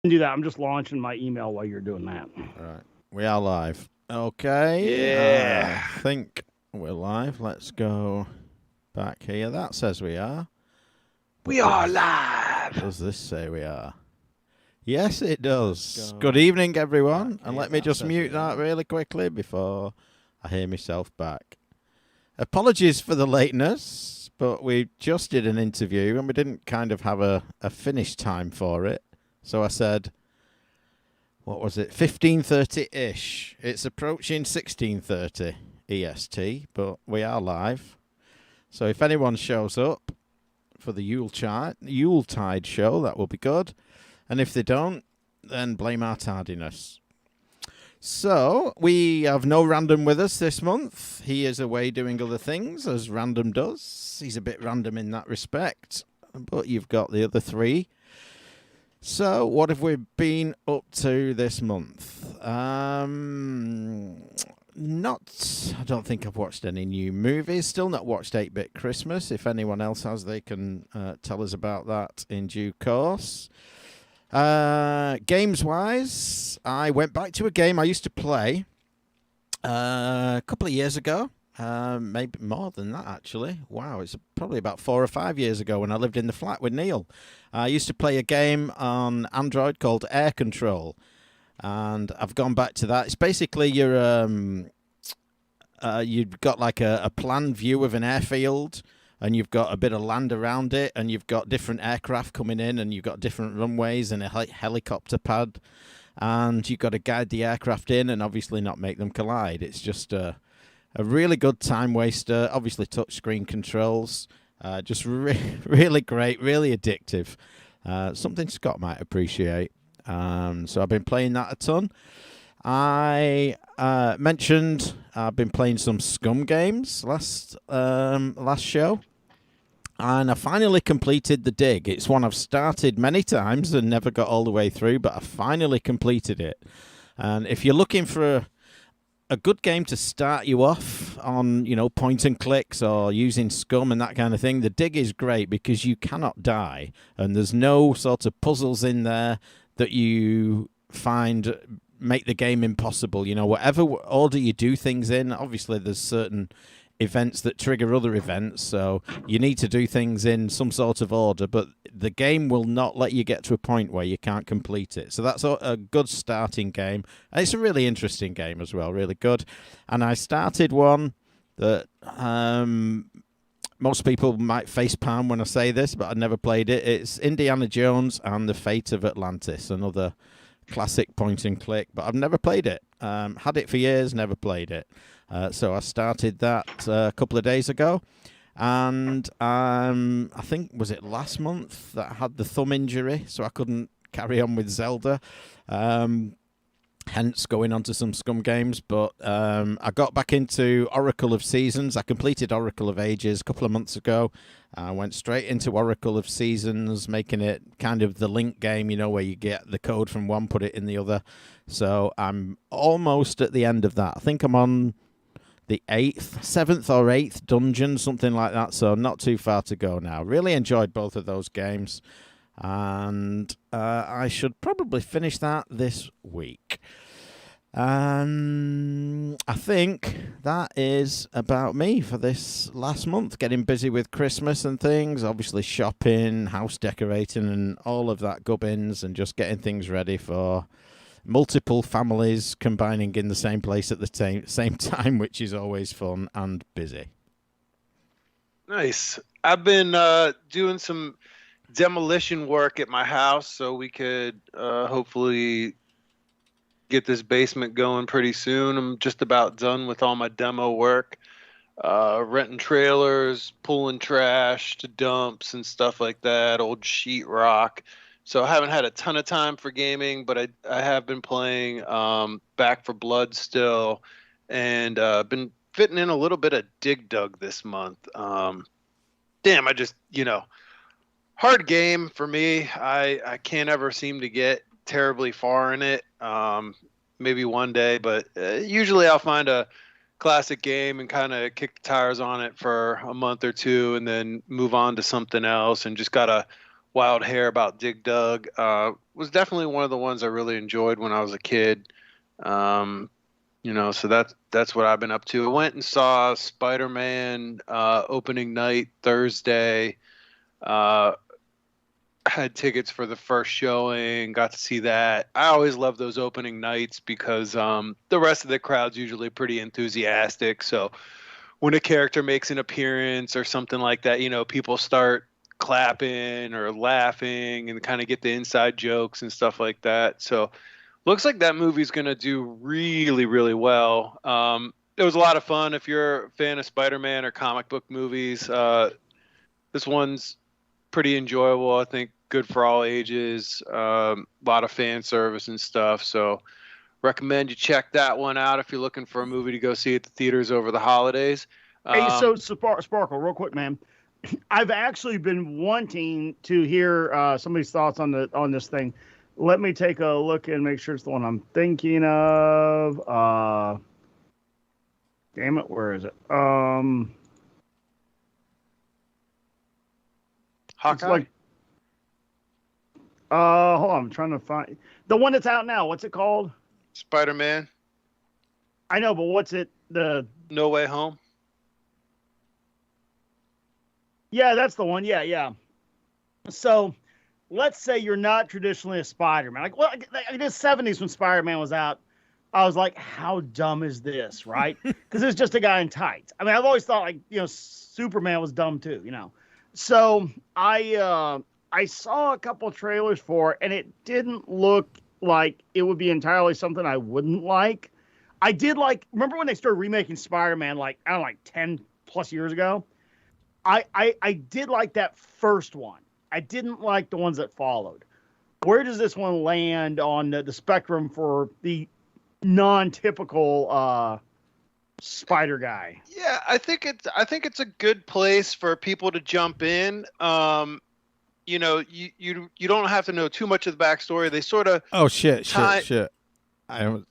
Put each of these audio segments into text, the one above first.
Do that. I'm just launching my email while you're doing that. All right. We are live. Okay. Yeah. I think we're live. Let's go back here. That says we are. We are live. Does this say we are? Yes, it does. Good evening, everyone. And let me just mute that really quickly before I hear myself back. Apologies for the lateness, but we just did an interview and we didn't kind of have a finish time for it. So I said, what was it, 15:30-ish. It's approaching 16:30 EST, but we are live. So if anyone shows up for the Yuletide show, that will be good. And if they don't, then blame our tardiness. So we have no Random with us this month. He is away doing other things, as Random does. He's a bit random in that respect. But you've got the other three. So, what have we been up to this month? I don't think I've watched any new movies. Still not watched 8-Bit Christmas. If anyone else has, they can tell us about that in due course. Games-wise, I went back to a game I used to play a couple of years ago. Maybe more than that, actually. Wow, it's probably about 4 or 5 years ago when I lived in the flat with Neil. I used to play a game on Android called Air Control, and I've gone back to that. It's basically you've got like a plan view of an airfield, and you've got a bit of land around it, and you've got different aircraft coming in, and you've got different runways and a helicopter pad, and you've got to guide the aircraft in and obviously not make them collide. It's just a really good time waster. Obviously touchscreen controls. Just really great, really addictive. Something Scott might appreciate. So I've been playing that a ton. I mentioned I've been playing some Scum games last show. And I finally completed the dig. It's one I've started many times and never got all the way through, but I finally completed it. And if you're looking for a good game to start you off on, point and clicks or using Scum and that kind of thing, the dig is great because you cannot die, and there's no sort of puzzles in there that you find make the game impossible. Whatever order you do things in, obviously there's certain events that trigger other events, so you need to do things in some sort of order, but the game will not let you get to a point where you can't complete it. So that's a good starting game. And it's a really interesting game as well, really good. And I started one that most people might facepalm when I say this, but I've never played it. It's Indiana Jones and the Fate of Atlantis, another classic point and click, but I've never played it. Had it for years, never played it. So I started that a couple of days ago, and I think, was it last month that I had the thumb injury, so I couldn't carry on with Zelda, hence going on to some Scum games. But I got back into Oracle of Seasons. I completed Oracle of Ages a couple of months ago. I went straight into Oracle of Seasons, making it kind of the Link game, where you get the code from one, put it in the other. So I'm almost at the end of that. I think I'm on the 7th or 8th dungeon, something like that, so not too far to go now. Really enjoyed both of those games, and I should probably finish that this week. I think that is about me for this last month, getting busy with Christmas and things, obviously shopping, house decorating, and all of that gubbins, and just getting things ready for multiple families combining in the same place at the same time, which is always fun and busy. Nice. I've been doing some demolition work at my house so we could hopefully get this basement going pretty soon. I'm just about done with all my demo work. Renting trailers, pulling trash to dumps and stuff like that, old sheetrock. So I haven't had a ton of time for gaming, but I have been playing Back for Blood still, and been fitting in a little bit of Dig Dug this month. I just, hard game for me. I can't ever seem to get terribly far in it. Maybe one day, but usually I'll find a classic game and kind of kick the tires on it for a month or two and then move on to something else, and just gotta wild hair about Dig Dug. Was definitely one of the ones I really enjoyed when I was a kid. So that's what I've been up to. I went and saw Spider-Man opening night Thursday. Had tickets for the first showing, got to see that. I always love those opening nights because the rest of the crowd's usually pretty enthusiastic. So when a character makes an appearance or something like that, people start clapping or laughing and kind of get the inside jokes and stuff like that. So looks like that movie's going to do really, really well. It was a lot of fun. If you're a fan of Spider-Man or comic book movies, this one's pretty enjoyable. I think good for all ages. A lot of fan service and stuff. So recommend you check that one out if you're looking for a movie to go see at the theaters over the holidays. Hey, so Sparkle, real quick, man. I've actually been wanting to hear somebody's thoughts on this thing. Let me take a look and make sure it's the one I'm thinking of. Damn it, where is it? Hawkeye? Like, hold on, I'm trying to find the one that's out now. What's it called? Spider-Man. I know, but what's it? No Way Home. Yeah, that's the one. Yeah. So, let's say you're not traditionally a Spider-Man. Like in the 70s when Spider-Man was out, I was like, how dumb is this, right? Because it's just a guy in tights. I mean, I've always thought, Superman was dumb too, So I saw a couple of trailers for it, and it didn't look like it would be entirely something I wouldn't like. I did remember when they started remaking Spider-Man, 10 plus years ago? I did like that first one. I didn't like the ones that followed. Where does this one land on the spectrum for the non-typical spider guy? Yeah, I think it's a good place for people to jump in. You don't have to know too much of the backstory. They sort of shit. I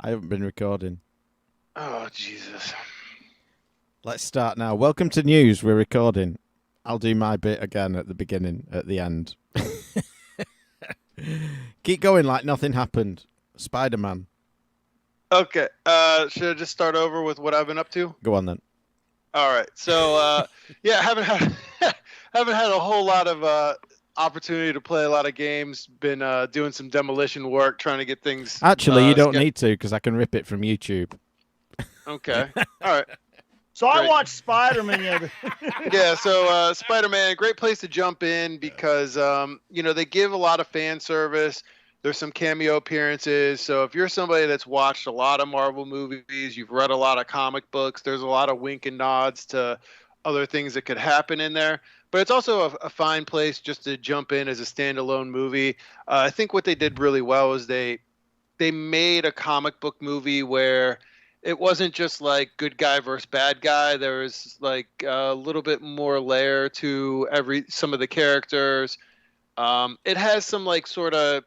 haven't been recording. Oh Jesus. Let's start now. Welcome to news. We're recording. I'll do my bit again at the beginning, at the end. Keep going like nothing happened. Spider-Man. Okay. Should I just start over with what I've been up to? Go on then. All right. So yeah, haven't had a whole lot of opportunity to play a lot of games. Been doing some demolition work, trying to get things. Actually, you don't need to because I can rip it from YouTube. Okay. All right. So I watched Spider-Man. Yeah, so Spider-Man, great place to jump in because they give a lot of fan service. There's some cameo appearances. So if you're somebody that's watched a lot of Marvel movies, you've read a lot of comic books, there's a lot of wink and nods to other things that could happen in there. But it's also a fine place just to jump in as a standalone movie. I think what they did really well is they made a comic book movie where it wasn't just like good guy versus bad guy. There was like a little bit more layer to some of the characters. It has some like sort of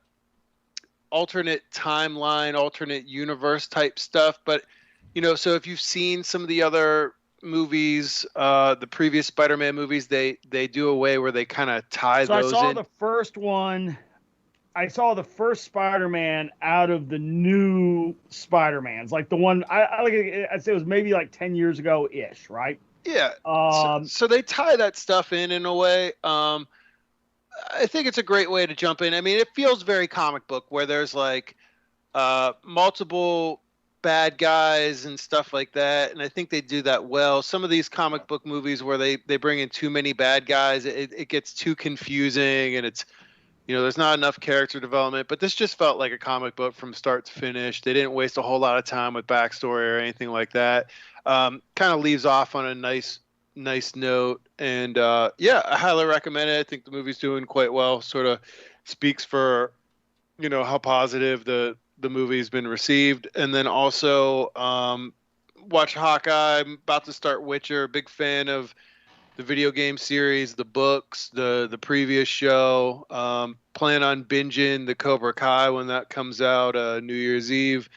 alternate timeline, alternate universe type stuff. But, so if you've seen some of the other movies, the previous Spider-Man movies, they do a way where they kind of tie those in. So I saw the first one. I saw the first Spider-Man out of the new Spider-Mans, like the one I'd say it was maybe like 10 years ago ish, right? Yeah. So they tie that stuff in a way. I think it's a great way to jump in. I mean, it feels very comic book where there's like multiple bad guys and stuff like that, and I think they do that well. Some of these comic book movies where they bring in too many bad guys, it gets too confusing, and it's there's not enough character development, but this just felt like a comic book from start to finish. They didn't waste a whole lot of time with backstory or anything like that. Kind of leaves off on a nice note. And yeah, I highly recommend it. I think the movie's doing quite well. Sort of speaks for, how positive the movie's been received. And then also watch Hawkeye. I'm about to start Witcher. Big fan of the video game series, the books, the previous show. Plan on binging the Cobra Kai when that comes out New Year's Eve.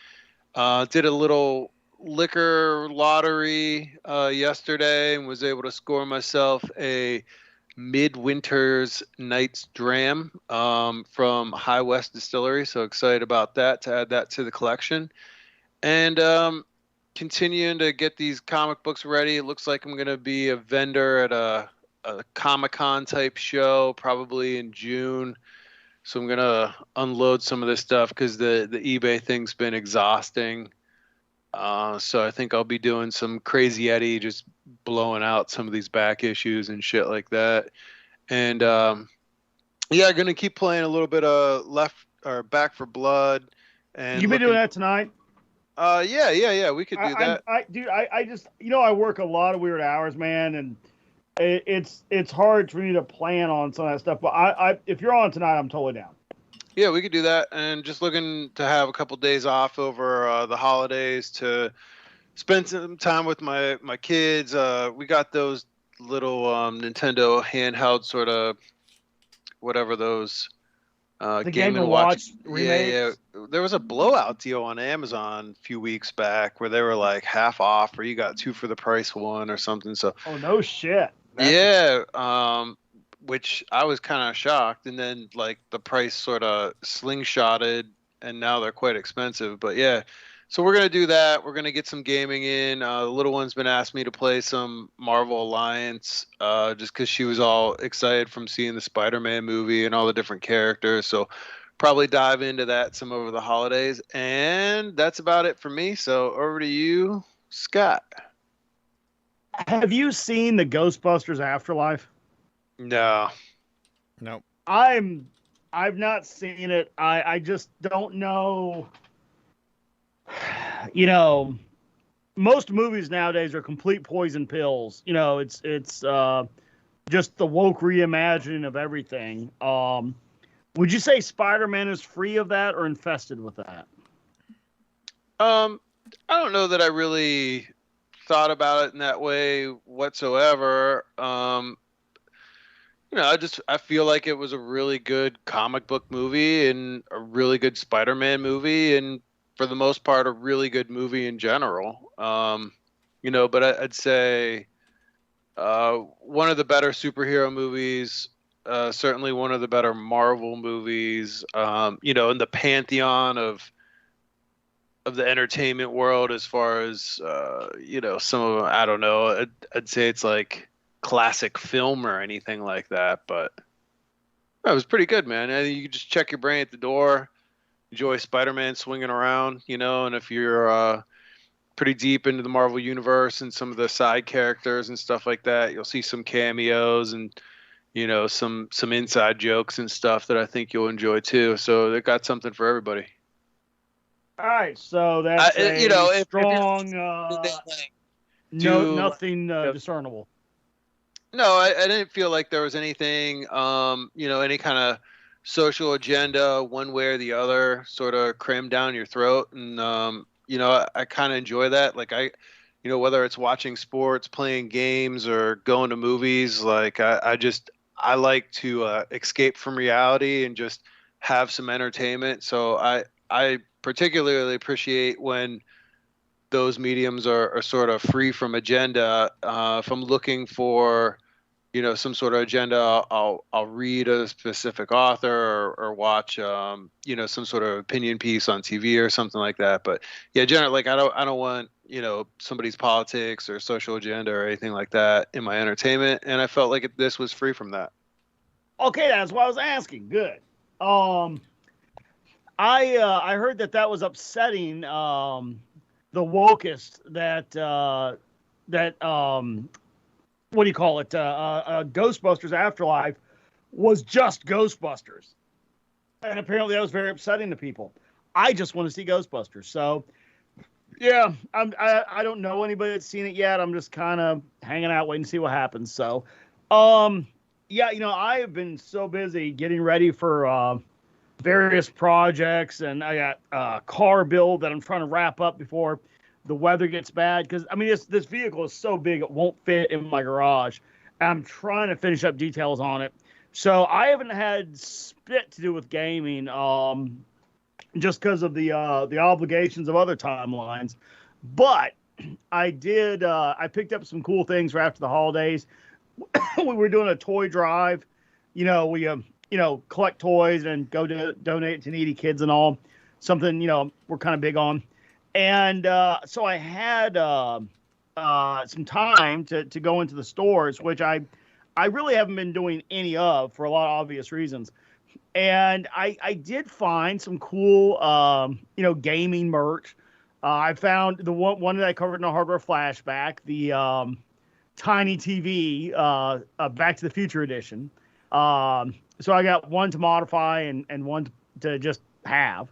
Did a little liquor lottery yesterday and was able to score myself a Midwinter's Night's Dram from High West Distillery. So excited about that, to add that to the collection. And continuing to get these comic books ready. It looks like I'm going to be a vendor at a Comic-Con type show probably in June. So I'm going to unload some of this stuff because the eBay thing's been exhausting. So I think I'll be doing some Crazy Eddie, just blowing out some of these back issues and shit like that. And yeah, going to keep playing a little bit of Back for Blood. And You been doing that tonight? Yeah. We could do that. I just, I work a lot of weird hours, man, and it's hard for me to plan on some of that stuff. But if you're on tonight, I'm totally down. Yeah, we could do that, and just looking to have a couple days off over the holidays to spend some time with my kids. We got those little Nintendo handheld sort of whatever those The Game & Watch. remakes? Yeah. There was a blowout deal on Amazon a few weeks back where they were like half off, or you got 2 for the price one or something. So Oh no shit. which I was kind of shocked, and then like the price sort of slingshotted, and now they're quite expensive. But yeah, so we're gonna do that. We're gonna get some gaming in. The little one's been asked me to play some Marvel Alliance, just because she was all excited from seeing the Spider-Man movie and all the different characters. So probably dive into that some over the holidays, and that's about it for me. So over to you, Scott. Have you seen the Ghostbusters Afterlife? No. Nope. I've not seen it. I just don't know. Most movies nowadays are complete poison pills. It's just the woke reimagining of everything. Would you say Spider-Man is free of that or infested with that? I don't know that I really thought about it in that way whatsoever. I feel like it was a really good comic book movie and a really good Spider-Man movie, and for the most part, a really good movie in general. But I'd say one of the better superhero movies, certainly one of the better Marvel movies, in the pantheon of the entertainment world, as far as, some of them, I don't know, I'd say it's like classic film or anything like that, but it was pretty good, man. I think you can just check your brain at the door, enjoy Spider-Man swinging around, and if you're pretty deep into the Marvel universe and some of the side characters and stuff like that, you'll see some cameos and some inside jokes and stuff that I think you'll enjoy too. So they got something for everybody. All right, so that's strong. Nothing discernible. No, I didn't feel like there was anything, any kind of social agenda one way or the other sort of crammed down your throat. And, I kind of enjoy that. Like whether it's watching sports, playing games, or going to movies, like I like to escape from reality and just have some entertainment. So I particularly appreciate when those mediums are sort of free from agenda. If I'm looking for, some sort of agenda, I'll read a specific author or watch, some sort of opinion piece on TV or something like that. But yeah, generally, like I don't want, somebody's politics or social agenda or anything like that in my entertainment. And I felt like this was free from that. Okay, that's what I was asking. Good. I heard that was upsetting the wokest that what do you call it? Ghostbusters Afterlife was just Ghostbusters, and apparently that was very upsetting to people. I just want to see Ghostbusters, so yeah, I don't know anybody that's seen it yet. I'm just kind of hanging out, waiting to see what happens. So, yeah, I have been so busy getting ready for various projects, and I got a car build that I'm trying to wrap up before the weather gets bad. Because this vehicle is so big it won't fit in my garage. I'm trying to finish up details on it, so I haven't had spit to do with gaming, just because of the obligations of other timelines. But I did. I picked up some cool things for after the holidays. we were doing a toy drive. We collect toys and go to donate to needy kids and all. Something we're kind of big on. And so I had some time to go into the stores, which I really haven't been doing any of for a lot of obvious reasons. And I did find some cool, gaming merch. I found the one that I covered in a hardware flashback, the tiny TV, Back to the Future edition. So I got one to modify and one to just have.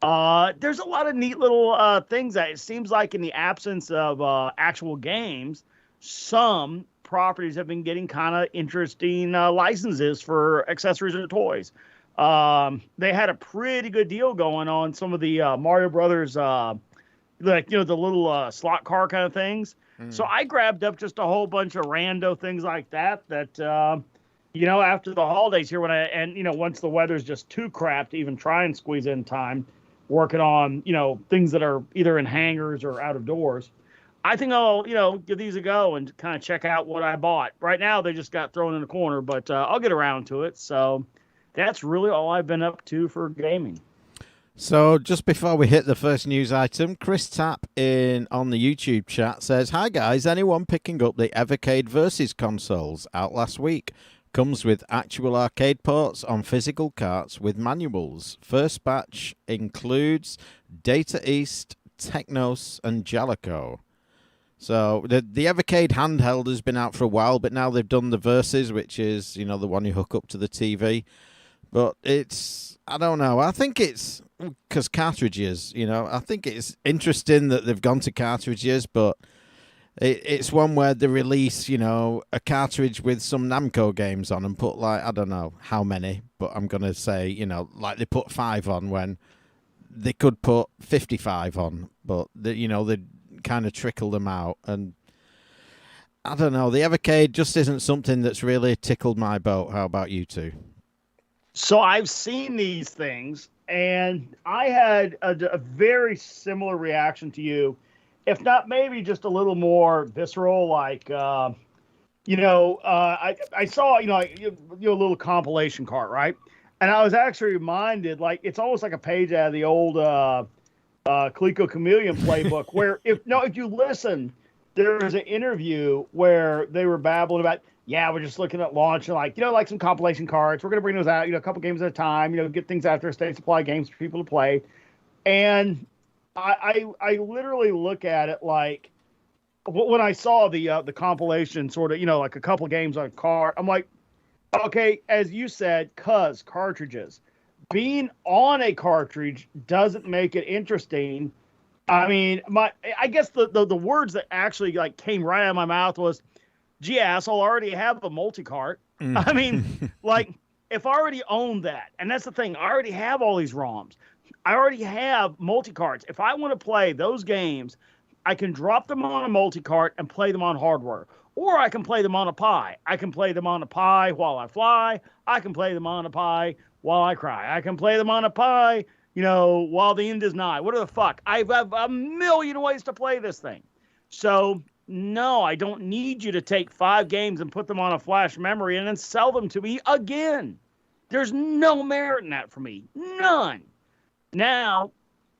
There's a lot of neat little things that it seems like in the absence of actual games, some properties have been getting kind of interesting licenses for accessories or toys. They had a pretty good deal going on some of the Mario Brothers, the little slot car kind of things. So I grabbed up just a whole bunch of rando things like that. After the holidays here, once the weather's just too crap to even try and squeeze in time, working on, things that are either in hangars or out of doors, I think I'll, give these a go and kind of check out what I bought. Right now, they just got thrown in the corner, but I'll get around to it. So that's really all I've been up to for gaming. So just before we hit the first news item, Chris Tapp on the YouTube chat says, "Hi guys, anyone picking up the Evercade Versus consoles out last week? Comes with actual arcade ports on physical carts with manuals. First batch includes Data East, Technos, and Jalico." So the Evercade handheld has been out for a while, but now they've done the Versus, which is, the one you hook up to the TV. But I don't know. I think it's because cartridges, I think it's interesting that they've gone to cartridges, but it's one where they release, a cartridge with some Namco games on and put I don't know how many, but I'm going to say, they put 5 on when they could put 55 on, but they kind of trickle them out. And I don't know, the Evercade just isn't something that's really tickled my boat. How about you two? So I've seen these things, and I had a very similar reaction to you, if not maybe just a little more visceral. I saw a little compilation cart, right? And I was actually reminded, it's almost like a page out of the old Coleco Chameleon playbook, where if you listen, there was an interview where they were babbling about, we're just looking at launching like some compilation cards. We're going to bring those out, a couple games at a time, get things out there, state supply games for people to play. And I literally look at it like when I saw the compilation sort of, like a couple games on a card, I'm like, okay, as you said, cartridges. Being on a cartridge doesn't make it interesting. I mean, I guess the words that actually came right out of my mouth was, "Gee, asshole, I already have a multi-cart." I mean, if I already own that, and that's the thing, I already have all these ROMs. I already have multi-carts. If I want to play those games, I can drop them on a multi-cart and play them on hardware. Or I can play them on a Pi. I can play them on a Pi while I fly. I can play them on a Pi while I cry. I can play them on a Pi, while the end is nigh. What the fuck? I have a million ways to play this thing. So, no, I don't need you to take 5 games and put them on a flash memory and then sell them to me again. There's no merit in that for me. None. Now,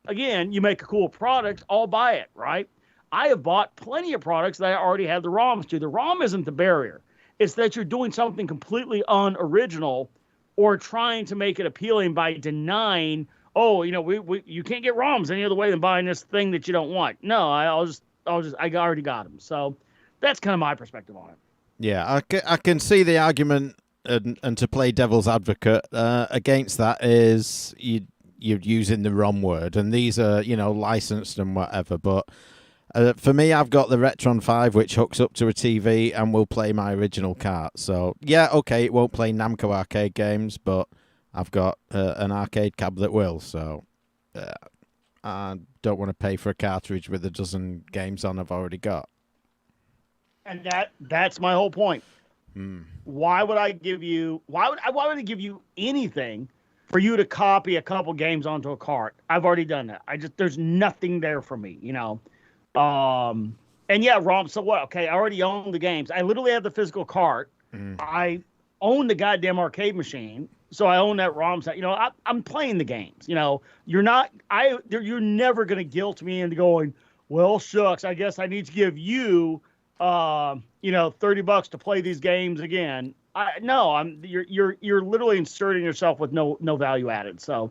again, you make a cool product, I'll buy it, right? I have bought plenty of products that I already had the ROMs to. The ROM isn't the barrier. It's that you're doing something completely unoriginal or trying to make it appealing by denying, you can't get ROMs any other way than buying this thing that you don't want. No, I already got them. So that's kind of my perspective on it. Yeah, I can see the argument, and to play devil's advocate against that is you're using the ROM word, and these are, licensed and whatever, but for me, I've got the Retron 5, which hooks up to a TV and will play my original cart. So, yeah, okay, it won't play Namco arcade games, but I've got an arcade cab that will. So, I don't want to pay for a cartridge with a dozen games on I've already got. And that's my whole point. Why would I give you anything for you to copy a couple games onto a cart? I've already done that. There's nothing there for me, And And yeah, ROM. So what? Okay, I already own the games. I literally have the physical cart. I own the goddamn arcade machine, so I own that ROM set. I'm playing the games. You're not. You're never gonna guilt me into going. Well, shucks. I guess I need to give you, $30 to play these games again. No. You're literally inserting yourself with no value added. So,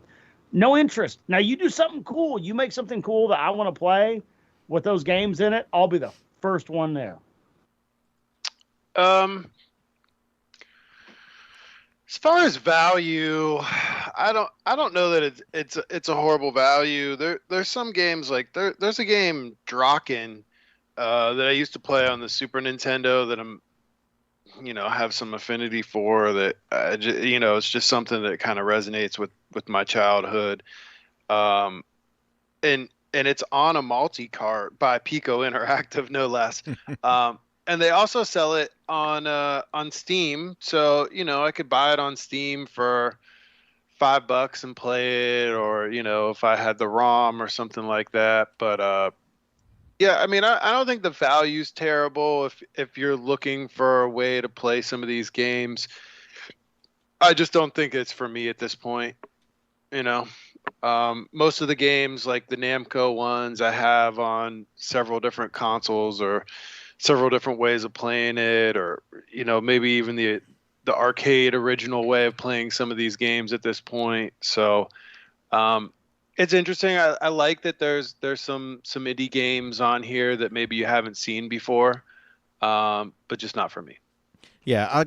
no interest. Now you do something cool. You make something cool that I want to play with those games in it. I'll be the first one there. As far as value, I don't know that it's a horrible value. There's some games like there's a game Draken that I used to play on the Super Nintendo that I'm have some affinity for, that it's just something that kind of resonates with my childhood. And it's on a multi-cart by Pico Interactive, no less. And they also sell it on Steam. So, I could buy it on Steam for $5 and play it, or, if I had the ROM or something like that. But yeah, I mean, I don't think the value's terrible if you're looking for a way to play some of these games. I just don't think it's for me at this point. Most of the games, like the Namco ones, I have on several different consoles or several different ways of playing it, or maybe even the arcade original way of playing some of these games at this point. So it's interesting. I like that there's some indie games on here that maybe you haven't seen before, but just not for me. Yeah,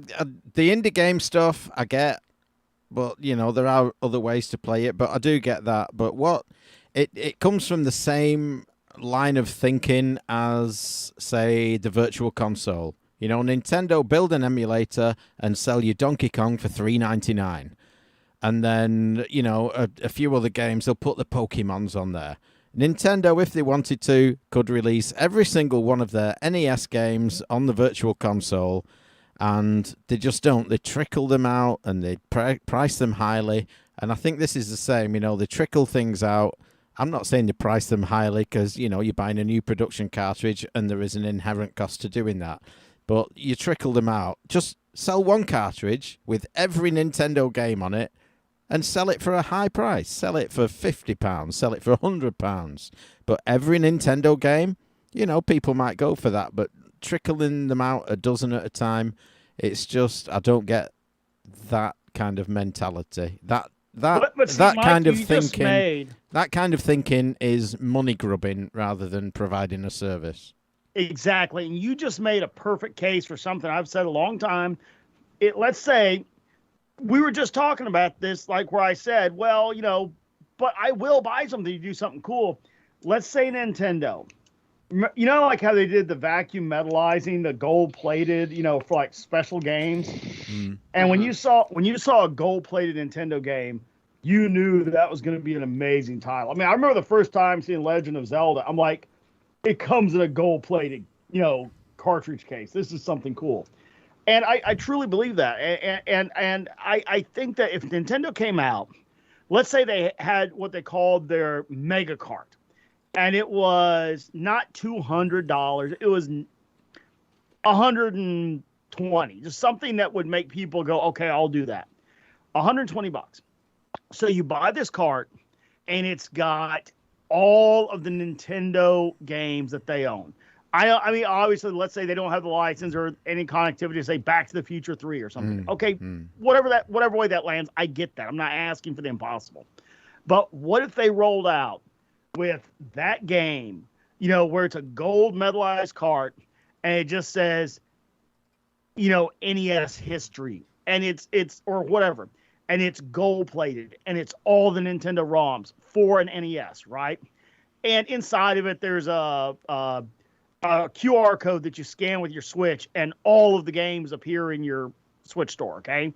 the indie game stuff I get. But, there are other ways to play it, but I do get that. But it comes from the same line of thinking as, say, the Virtual Console. Nintendo build an emulator and sell you Donkey Kong for $3.99. And then, a few other games, they'll put the Pokemons on there. Nintendo, if they wanted to, could release every single one of their NES games on the Virtual Console. And they just don't. They trickle them out and they price them highly. And I think this is the same. They trickle things out. I'm not saying they price them highly because, you're buying a new production cartridge and there is an inherent cost to doing that. But you trickle them out. Just sell one cartridge with every Nintendo game on it and sell it for a high price. Sell it for £50. Sell it for £100. But every Nintendo game, people might go for that. But trickling them out a dozen at a time, it's just, I don't get that kind of mentality. That kind of thinking is money grubbing rather than providing a service. Exactly. And you just made a perfect case for something I've said a long time. Let's say we were just talking about this, like where I said, well, but I will buy something to do something cool. Let's say Nintendo. Like how they did the vacuum metallizing, the gold plated, for like special games. And when you saw a gold plated Nintendo game, you knew that was going to be an amazing title. I mean, I remember the first time seeing Legend of Zelda. I'm like, it comes in a gold plated, cartridge case. This is something cool. And I truly believe that. And I think that if Nintendo came out, let's say they had what they called their mega cart. And it was not $200. It was $120. Just something that would make people go, okay, I'll do that. $120. So you buy this cart, and it's got all of the Nintendo games that they own. I mean, obviously, let's say they don't have the license or any connectivity to say Back to the Future 3 or something. Okay, whatever way that lands, I get that. I'm not asking for the impossible. But what if they rolled out with that game, where it's a gold metallized cart and it just says, NES history, and it's or whatever, and it's gold plated and it's all the Nintendo ROMs for an NES, right? And inside of it, there's a QR code that you scan with your Switch, and all of the games appear in your Switch store. Okay,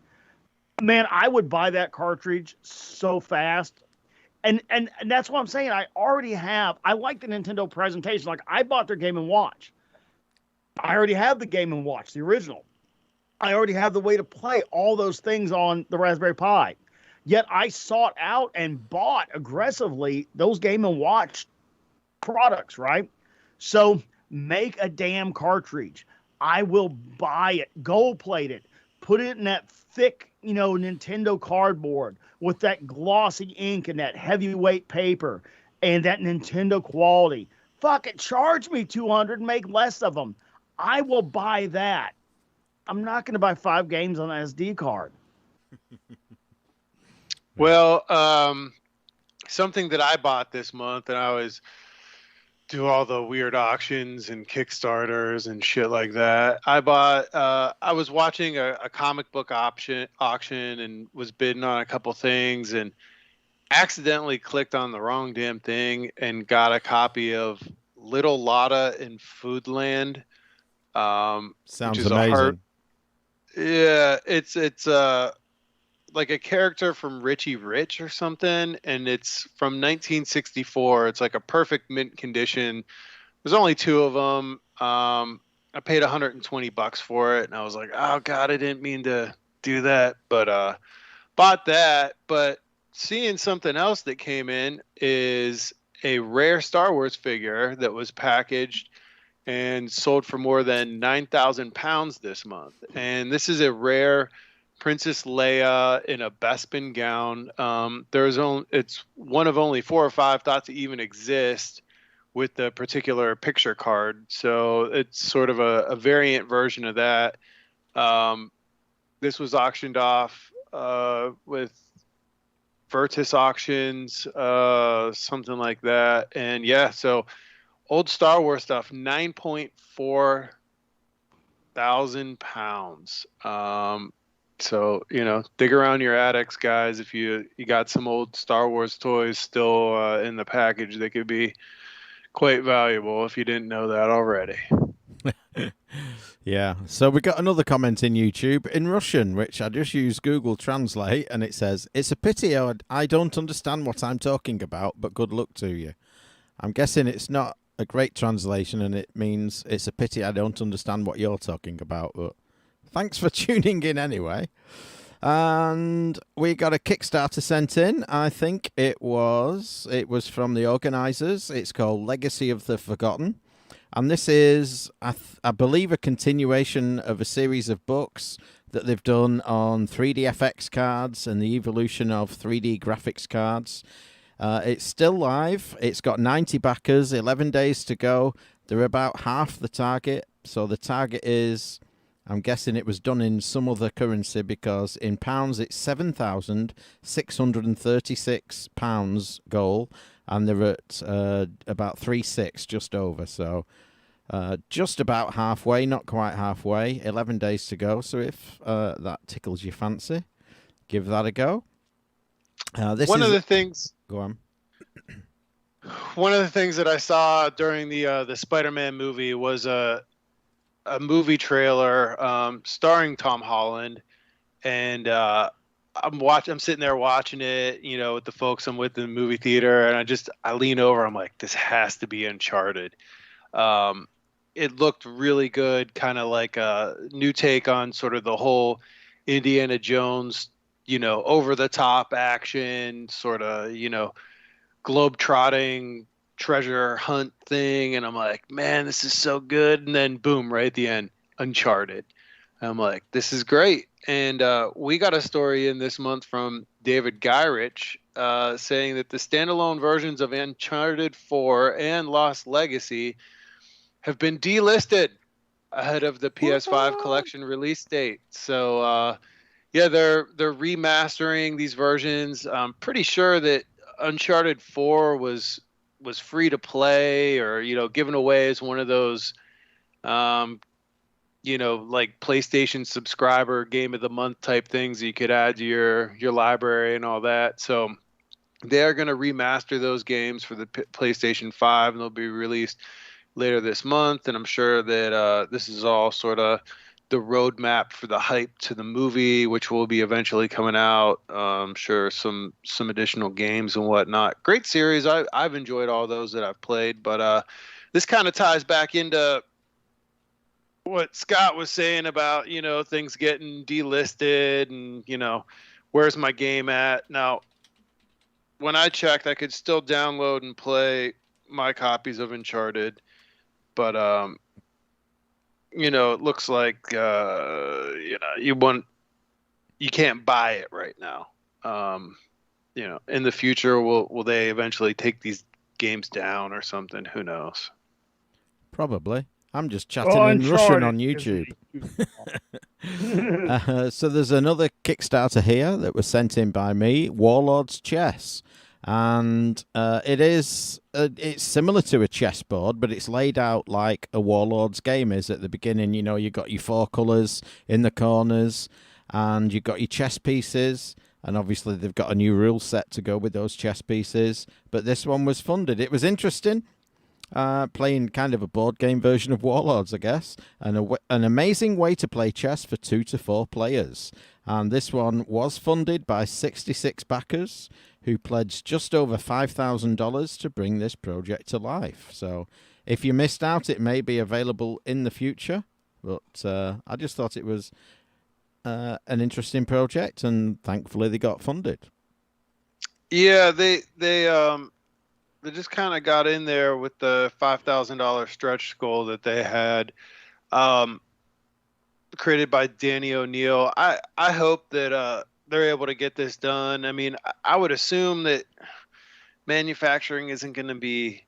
man, I would buy that cartridge so fast. And that's what I'm saying. I like the Nintendo presentation. Like, I bought their Game & Watch. I already have the Game & Watch, the original. I already have the way to play all those things on the Raspberry Pi. Yet I sought out and bought aggressively those Game & Watch products, right? So Make a damn cartridge. I will buy it, gold plate it, put it in that thick, Nintendo cardboard with that glossy ink and that heavyweight paper and that Nintendo quality. Fuck it, charge me 200 and make less of them. I will buy that. I'm not going to buy 5 games on an SD card. Well, something that I bought this month, and I always do all the weird auctions and Kickstarters and shit like that. I was watching a comic book auction and was bidding on a couple things and accidentally clicked on the wrong damn thing and got a copy of Little Lotta in Foodland. Sounds amazing. Yeah, it's like a character from Richie Rich or something, and it's from 1964. It's like a perfect mint condition. There's only 2 of them. I paid $120 for it, and I was like, oh god, I didn't mean to do that, but bought that. But seeing something else that came in is a rare Star Wars figure that was packaged and sold for more than 9,000 pounds this month. And this is a rare Princess Leia in a Bespin gown. It's one of only 4 or 5 thought to even exist with the particular picture card. So it's sort of a variant version of that. This was auctioned off with Virtus Auctions, something like that. And yeah, so old Star Wars stuff, 9.4 thousand pounds. So, dig around your attics, guys. If you got some old Star Wars toys still in the package, they could be quite valuable if you didn't know that already. Yeah. So we got another comment in YouTube in Russian, which I just used Google Translate, and it says, "It's a pity I don't understand what I'm talking about, but good luck to you." I'm guessing it's not a great translation, and it means it's a pity I don't understand what you're talking about, but thanks for tuning in anyway. And we got a Kickstarter sent in. I think it was from the organisers. It's called Legacy of the Forgotten. And this is, I believe, a continuation of a series of books that they've done on 3DFX cards and the evolution of 3D graphics cards. It's still live. It's got 90 backers, 11 days to go. They're about half the target. So the target is, I'm guessing it was done in some other currency, because in pounds it's £7,636 goal, and they're at about 3.6, just over. So just about halfway, not quite halfway. 11 days to go. So if that tickles your fancy, give that a go. One of the things that I saw during the Spiderman movie was a movie trailer starring Tom Holland, and I'm sitting there watching it, with the folks I'm with in the movie theater, and I lean over, I'm like, this has to be Uncharted. It looked really good, kind of like a new take on sort of the whole Indiana Jones, over the top action, sort of, globe-trotting treasure hunt thing. And I'm like, man, this is so good. And then boom, right at the end, Uncharted. I'm like, this is great. And we got a story in this month from David Gyrich saying that the standalone versions of Uncharted 4 and Lost Legacy have been delisted ahead of the PS5 collection release date. So yeah, they're remastering these versions. I'm pretty sure that Uncharted 4 was free to play, or given away as one of those like PlayStation subscriber game of the month type things that you could add to your library and all that. So they're going to remaster those games for the PlayStation 5, and they'll be released later this month. And I'm sure that this is all sort of the roadmap for the hype to the movie, which will be eventually coming out. I'm sure some additional games and whatnot. Great series. I've enjoyed all those that I've played, but this kind of ties back into what Scott was saying about, things getting delisted and, where's my game at? Now, when I checked, I could still download and play my copies of Uncharted. but it looks like you can't buy it right now. In the future, will they eventually take these games down or something? Who knows? Probably. I'm just chatting in Russian on YouTube. So there's another Kickstarter here that was sent in by me, Warlords Chess. And it's similar to a chessboard, but it's laid out like a Warlords game is at the beginning. You've got your 4 colours in the corners, and you've got your chess pieces. And obviously they've got a new rule set to go with those chess pieces. But this one was funded. It was interesting. Playing kind of a board game version of Warlords, I guess. And an amazing way to play chess for 2 to 4 players. And this one was funded by 66 backers who pledged just over $5,000 to bring this project to life. So if you missed out, it may be available in the future. But I just thought it was an interesting project, and thankfully they got funded. Yeah, they just kind of got in there with the $5,000 stretch goal that they had, created by Danny O'Neill. I hope that they're able to get this done. I mean, I would assume that manufacturing isn't going to be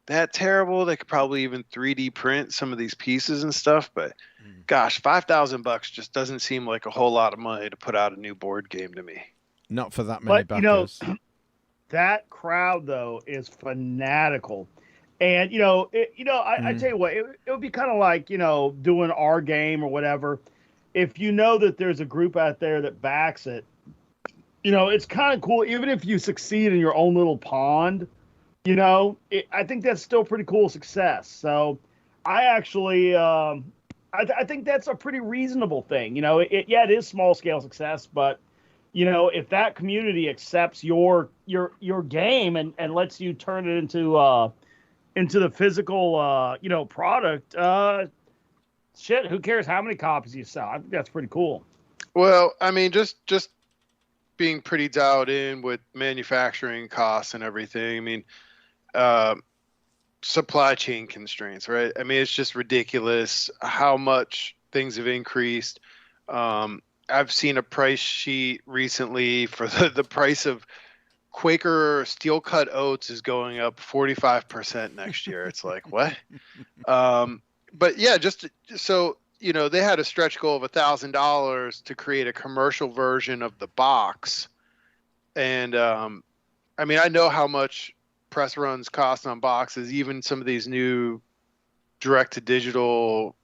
that terrible. They could probably even 3D print some of these pieces and stuff, but gosh, $5,000 just doesn't seem like a whole lot of money to put out a new board game to me. Not for that many backers. That crowd though is fanatical, and I tell you what, it would be kind of like doing our game or whatever. If you know that there's a group out there that backs it, it's kind of cool. Even if you succeed in your own little pond, I think that's still pretty cool success. So I actually, I think that's a pretty reasonable thing. It is small scale success, but if that community accepts your game and lets you turn it into the physical product, shit, who cares how many copies you sell? I think that's pretty cool. Well, I mean, just being pretty dialed in with manufacturing costs and everything. I mean, supply chain constraints, right? I mean, it's just ridiculous how much things have increased. I've seen a price sheet recently for the price of Quaker steel cut oats is going up 45% next year. It's like, what? But yeah, so they had a stretch goal of $1,000 to create a commercial version of the box. And I mean, I know how much press runs cost on boxes, even some of these new direct to digital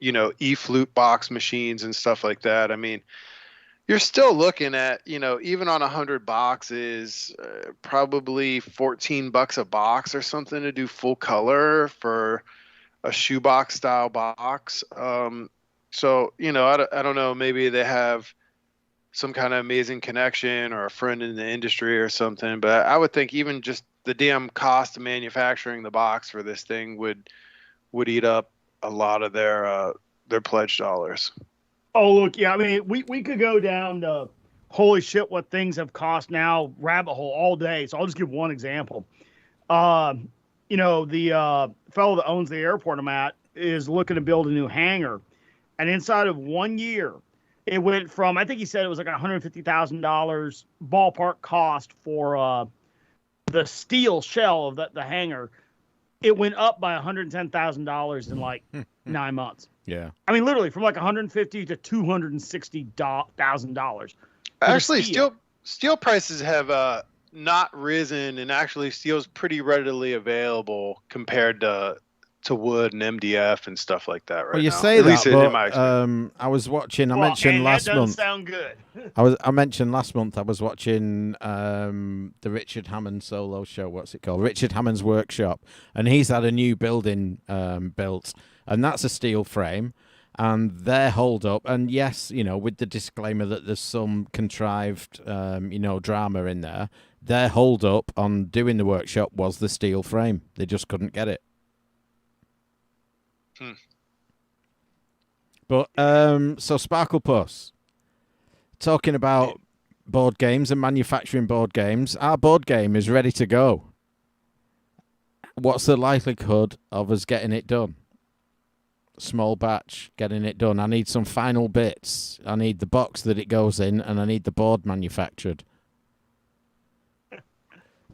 e-flute box machines and stuff like that. I mean, you're still looking at, even on 100 boxes, probably $14 a box or something to do full color for a shoebox style box. So, I don't know, maybe they have some kind of amazing connection or a friend in the industry or something, but I would think even just the damn cost of manufacturing the box for this thing would eat up a lot of their pledge dollars. Oh, look, yeah, I mean, we could go down to holy shit what things have cost now rabbit hole all day. So I'll just give one example. The fellow that owns the airport I'm at is looking to build a new hangar, and inside of 1 year, it went from, I think he said it was like $150,000 ballpark cost for the steel shell of the hangar. It went up by $110,000 in like 9 months. Yeah. I mean, literally from like $150,000 to $260,000. Actually, steel prices have not risen, and actually steel's pretty readily available compared to wood and MDF and stuff like that right now. Well, you say that, but I was watching. I mentioned last month. That doesn't sound good. I mentioned last month I was watching the Richard Hammond solo show. What's it called? Richard Hammond's Workshop, and he's had a new building built, and that's a steel frame, and they're holed up. And yes, with the disclaimer that there's some contrived, drama in there. Their hold up on doing the workshop was the steel frame. They just couldn't get it. But so Sparkle Puss, talking about board games and manufacturing board games, our board game is ready to go. what's the likelihood of us getting it done? Small batch, getting it done. I need some final bits. I need the box that it goes in, and I need the board manufactured.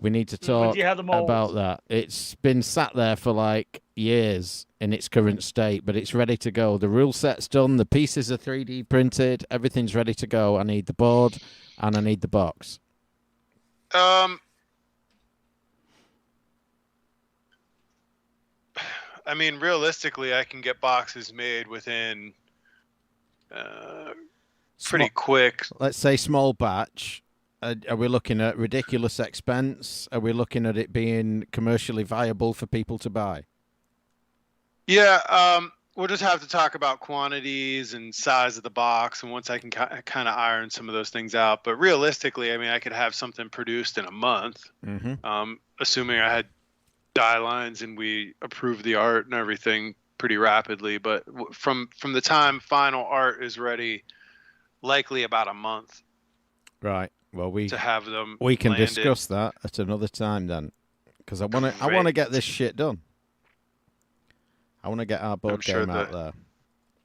We need to talk about that. It's been sat there for like years in its current state, but it's ready to go. The rule set's done. The pieces are 3D printed. Everything's ready to go. I need the board, and I need the box. I mean, realistically, I can get boxes made within pretty quick. Let's say small batch. Are we looking at ridiculous expense? Are we looking at it being commercially viable for people to buy? Yeah, we'll just have to talk about quantities and size of the box, and once I can kind of iron some of those things out. But realistically, I mean, I could have something produced in a month, assuming I had die lines and we approved the art and everything pretty rapidly. But from the time final art is ready, likely about a month. Right. Well, to have them we can landed. Discuss that at another time then, because I want to get this shit done. I want to get our board game out there.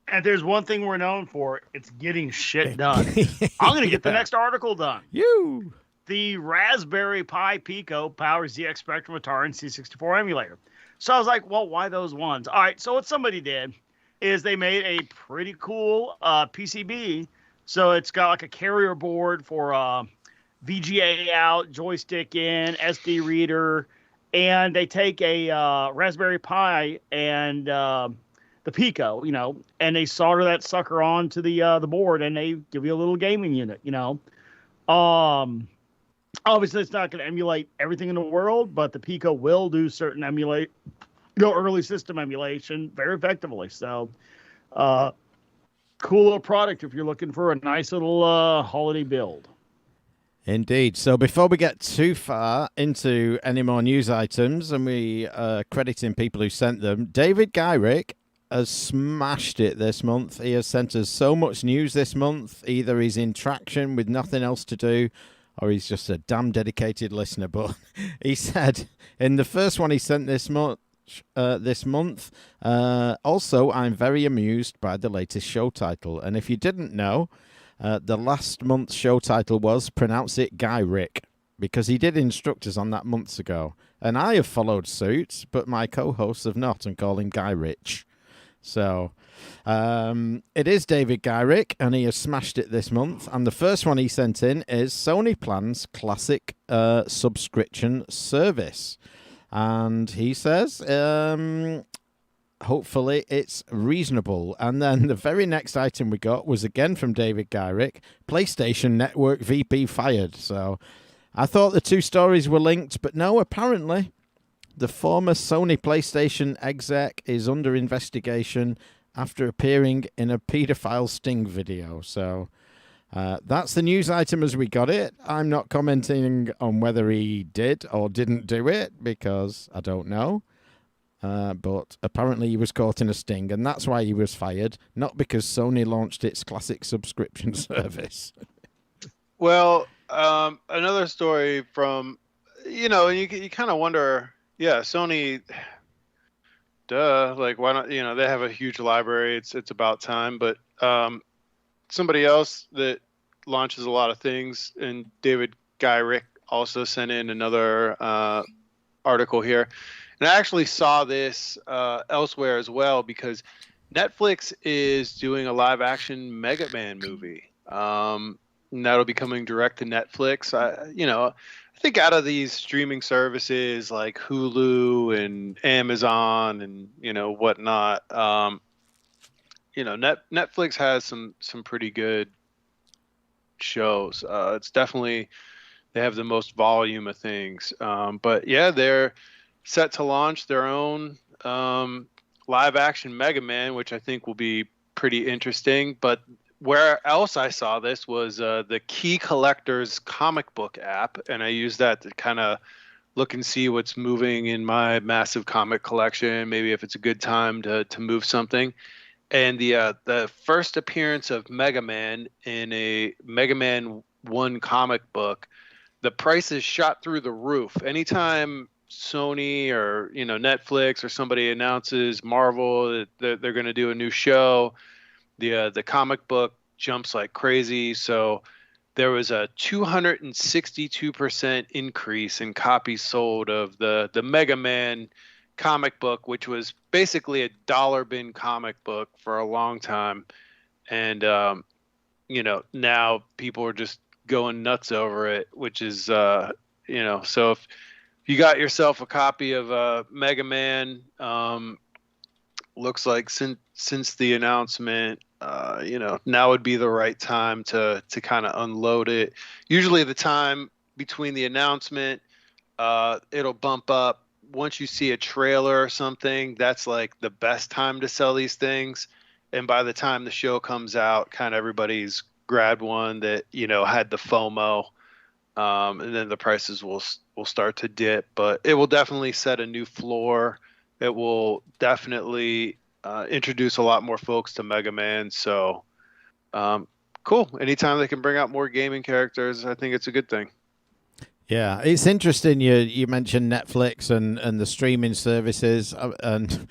And there's one thing we're known for: it's getting shit done. I'm gonna get the next article done. The Raspberry Pi Pico powers ZX Spectrum Atari and C64 emulator. So I was like, well, why those ones? All right. So what somebody did is they made a pretty cool PCB. So it's got like a carrier board for VGA out, joystick in, SD reader, and they take a Raspberry Pi and the Pico, and they solder that sucker onto the board, and they give you a little gaming unit, Obviously, it's not going to emulate everything in the world, but the Pico will do certain early system emulation very effectively. So, cool little product if you're looking for a nice little holiday build. Indeed. So before we get too far into any more news items, and we crediting people who sent them, David Gyrick has smashed it this month. He has sent us so much news this month. Either he's in traction with nothing else to do, or he's just a damn dedicated listener. But he said in the first one he sent this month, also, I'm very amused by the latest show title. And if you didn't know, the last month's show title was Pronounce It Guy Rick, because he did instruct us on that months ago. And I have followed suit, but my co-hosts have not and call him Guy Rich. So it is David Gyrick, and he has smashed it this month. And the first one he sent in is Sony plans classic subscription service. And he says, hopefully it's reasonable. And then the very next item we got was again from David Gyrick, PlayStation Network VP fired. So I thought the two stories were linked, but no, apparently the former Sony PlayStation exec is under investigation after appearing in a paedophile sting video. So that's the news item as we got it. I'm not commenting on whether he did or didn't do it because I don't know. But apparently he was caught in a sting, and that's why he was fired, not because Sony launched its classic subscription service. Well, another story from, you kind of wonder, yeah, Sony, duh, like why not? They have a huge library. It's about time. But somebody else that launches a lot of things, and David Gyrick also sent in another article here. And I actually saw this elsewhere as well, because Netflix is doing a live-action Mega Man movie. And that'll be coming direct to Netflix. I think out of these streaming services like Hulu and Amazon and whatnot, Netflix has some pretty good shows. It's definitely, they have the most volume of things. But yeah, they're set to launch their own live action Mega Man, which I think will be pretty interesting. But where else I saw this was the Key Collector's comic book app, and I use that to kind of look and see what's moving in my massive comic collection, maybe if it's a good time to move something. And the first appearance of Mega Man in a Mega Man 1 comic book, the prices shot through the roof. Anytime Sony or Netflix or somebody announces Marvel that they're going to do a new show, the comic book jumps like crazy. So there was a 262% increase in copies sold of the Mega Man comic book, which was basically a dollar bin comic book for a long time. And now people are just going nuts over it, which is so if you got yourself a copy of Mega Man, looks like since the announcement, now would be the right time to kind of unload it. Usually the time between the announcement, it'll bump up. Once you see a trailer or something, that's like the best time to sell these things. And by the time the show comes out, kind of everybody's grabbed one that, had the FOMO. And then the prices will start to dip, but it will definitely set a new floor. It will definitely introduce a lot more folks to Mega Man. So cool. Anytime they can bring out more gaming characters, I think it's a good thing. Yeah, it's interesting. You mentioned Netflix and the streaming services, and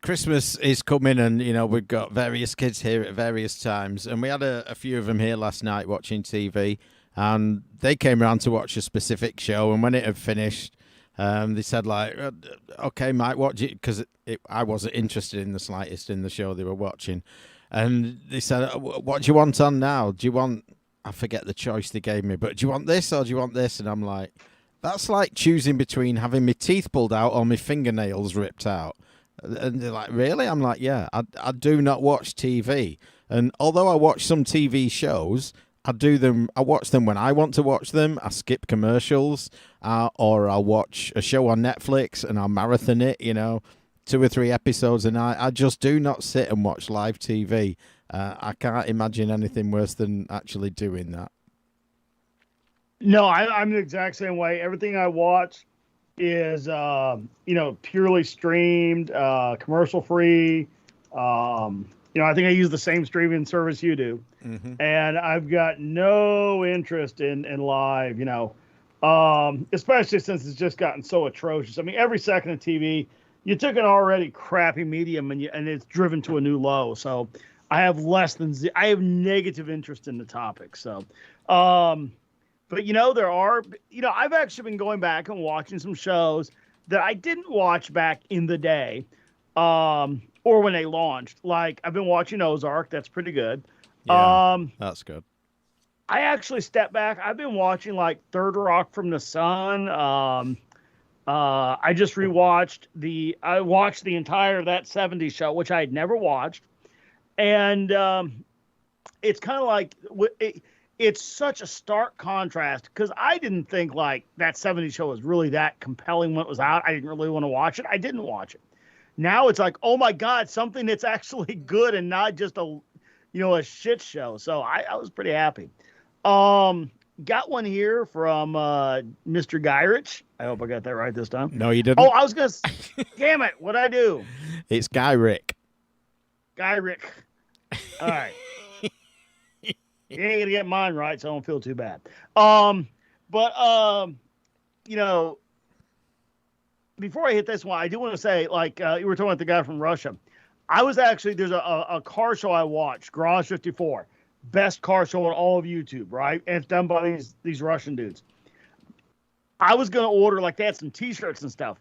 Christmas is coming, and we've got various kids here at various times, and we had a few of them here last night watching TV, and they came around to watch a specific show, and when it had finished, they said like, "Okay, Mike, watch it," because I wasn't interested in the slightest in the show they were watching, and they said, "What do you want on now? Do you want?" I forget the choice they gave me, but do you want this or do you want this? And I'm like, that's like choosing between having my teeth pulled out or my fingernails ripped out. And they're like, really? I'm like, yeah, I do not watch TV. And although I watch some TV shows, I watch them when I want to watch them. I skip commercials, or I'll watch a show on Netflix and I'll marathon it, 2 or 3 episodes a night. I just do not sit and watch live TV. I can't imagine anything worse than actually doing that. No, I'm the exact same way. Everything I watch is, purely streamed, commercial free. I think I use the same streaming service you do. Mm-hmm. And I've got no interest in live, especially since it's just gotten so atrocious. I mean, every second of TV, you took an already crappy medium and it's driven to a new low. So I have I have negative interest in the topic. So, but there are, I've actually been going back and watching some shows that I didn't watch back in the day, or when they launched. Like I've been watching Ozark. That's pretty good. Yeah, that's good. I actually stepped back. I've been watching like Third Rock from the Sun. I just watched the entire That 70s Show, which I had never watched. And it's kind of like it's such a stark contrast because I didn't think like That 70s Show was really that compelling when it was out. I didn't really want to watch it. I didn't watch it. Now it's like, oh my God, something that's actually good and not just a shit show. So I was pretty happy. Got one here from Mr. Gyrich. I hope I got that right this time. No, you didn't. Oh, I was gonna. Damn it! What'd I do? It's Gyrich. Gyrich. All right. You ain't gonna get mine right, so I don't feel too bad. Before I hit this one, I do want to say, like, you were talking about the guy from Russia. I was actually, there's a car show I watched, Garage 54. Best car show on all of YouTube, right? And it's done by these Russian dudes. I was going to order, like, they had some t-shirts and stuff.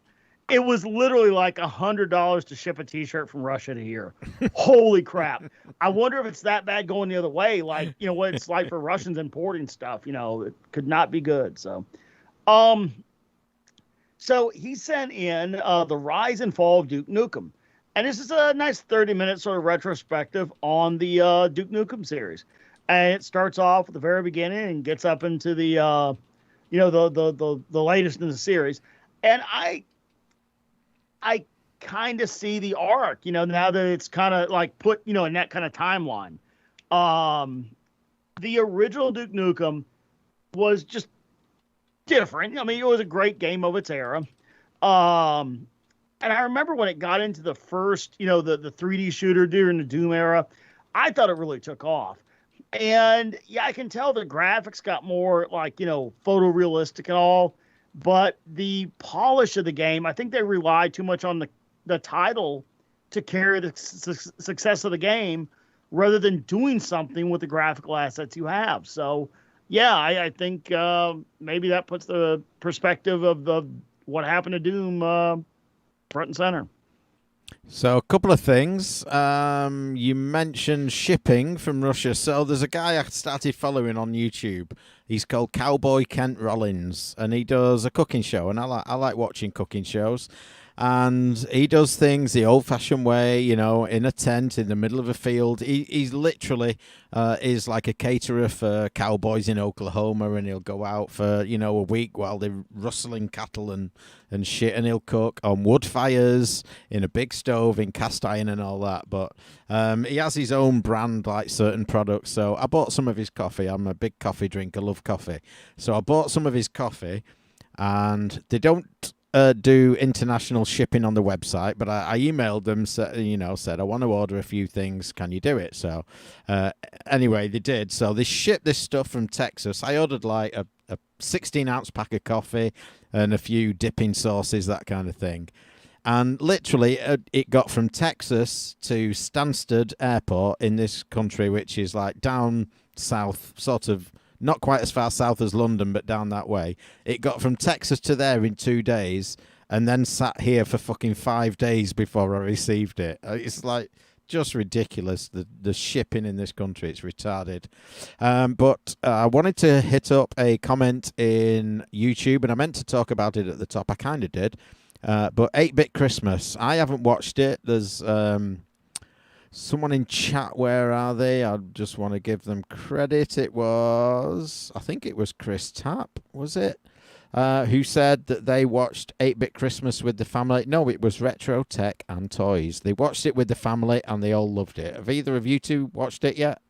It was literally like $100 to ship a t-shirt from Russia to here. Holy crap. I wonder if it's that bad going the other way. Like, what it's like for Russians importing stuff, it could not be good. So he sent in the rise and fall of Duke Nukem. And this is a nice 30-minute sort of retrospective on the Duke Nukem series. And it starts off at the very beginning and gets up into the the latest in the series. And I kind of see the arc, now that it's kind of like put, in that kind of timeline. The original Duke Nukem was just different. I mean, it was a great game of its era. And I remember when it got into the first, the 3D shooter during the Doom era, I thought it really took off. And yeah, I can tell the graphics got more like, photorealistic and all. but the polish of the game, I think they rely too much on the title to carry the success of the game rather than doing something with the graphical assets you have. So, yeah, I think maybe that puts the perspective of what happened to Doom front and center. So a couple of things. You mentioned shipping from Russia. So there's a guy I started following on YouTube. He's called Cowboy Kent Rollins, and he does a cooking show. And I like watching cooking shows. And he does things the old-fashioned way, you know, in a tent in the middle of a field. He's literally is like a caterer for cowboys in Oklahoma, and he'll go out for, you know, a week while they're rustling cattle and shit, and he'll cook on wood fires in a big stove in cast iron and all that. But he has his own brand, like certain products. So I bought some of his coffee. I'm a big coffee drinker, love coffee. So I bought some of his coffee, and they don't do international shipping on the website, but I emailed them, said I want to order a few things. Can you do it? So anyway, they did. So they shipped this stuff from Texas. I ordered like a 16-ounce pack of coffee and a few dipping sauces, that kind of thing. And literally, it got from Texas to Stansted Airport in this country, which is like down south, sort of not quite as far south as London, but down that way. It got from Texas to there in 2 days, and then sat here for fucking 5 days before I received it. It's like just ridiculous, the shipping in this country. It's retarded. But I wanted to hit up a comment in YouTube, and I meant to talk about it at the top. I kind of did. But 8-Bit Christmas, I haven't watched it. There's someone in chat, where are they? I just want to give them credit. I think it was Chris Tapp, was it? Who said that they watched 8-Bit Christmas with the family. No, it was Retro Tech and Toys. They watched it with the family and they all loved it. Have either of you two watched it yet?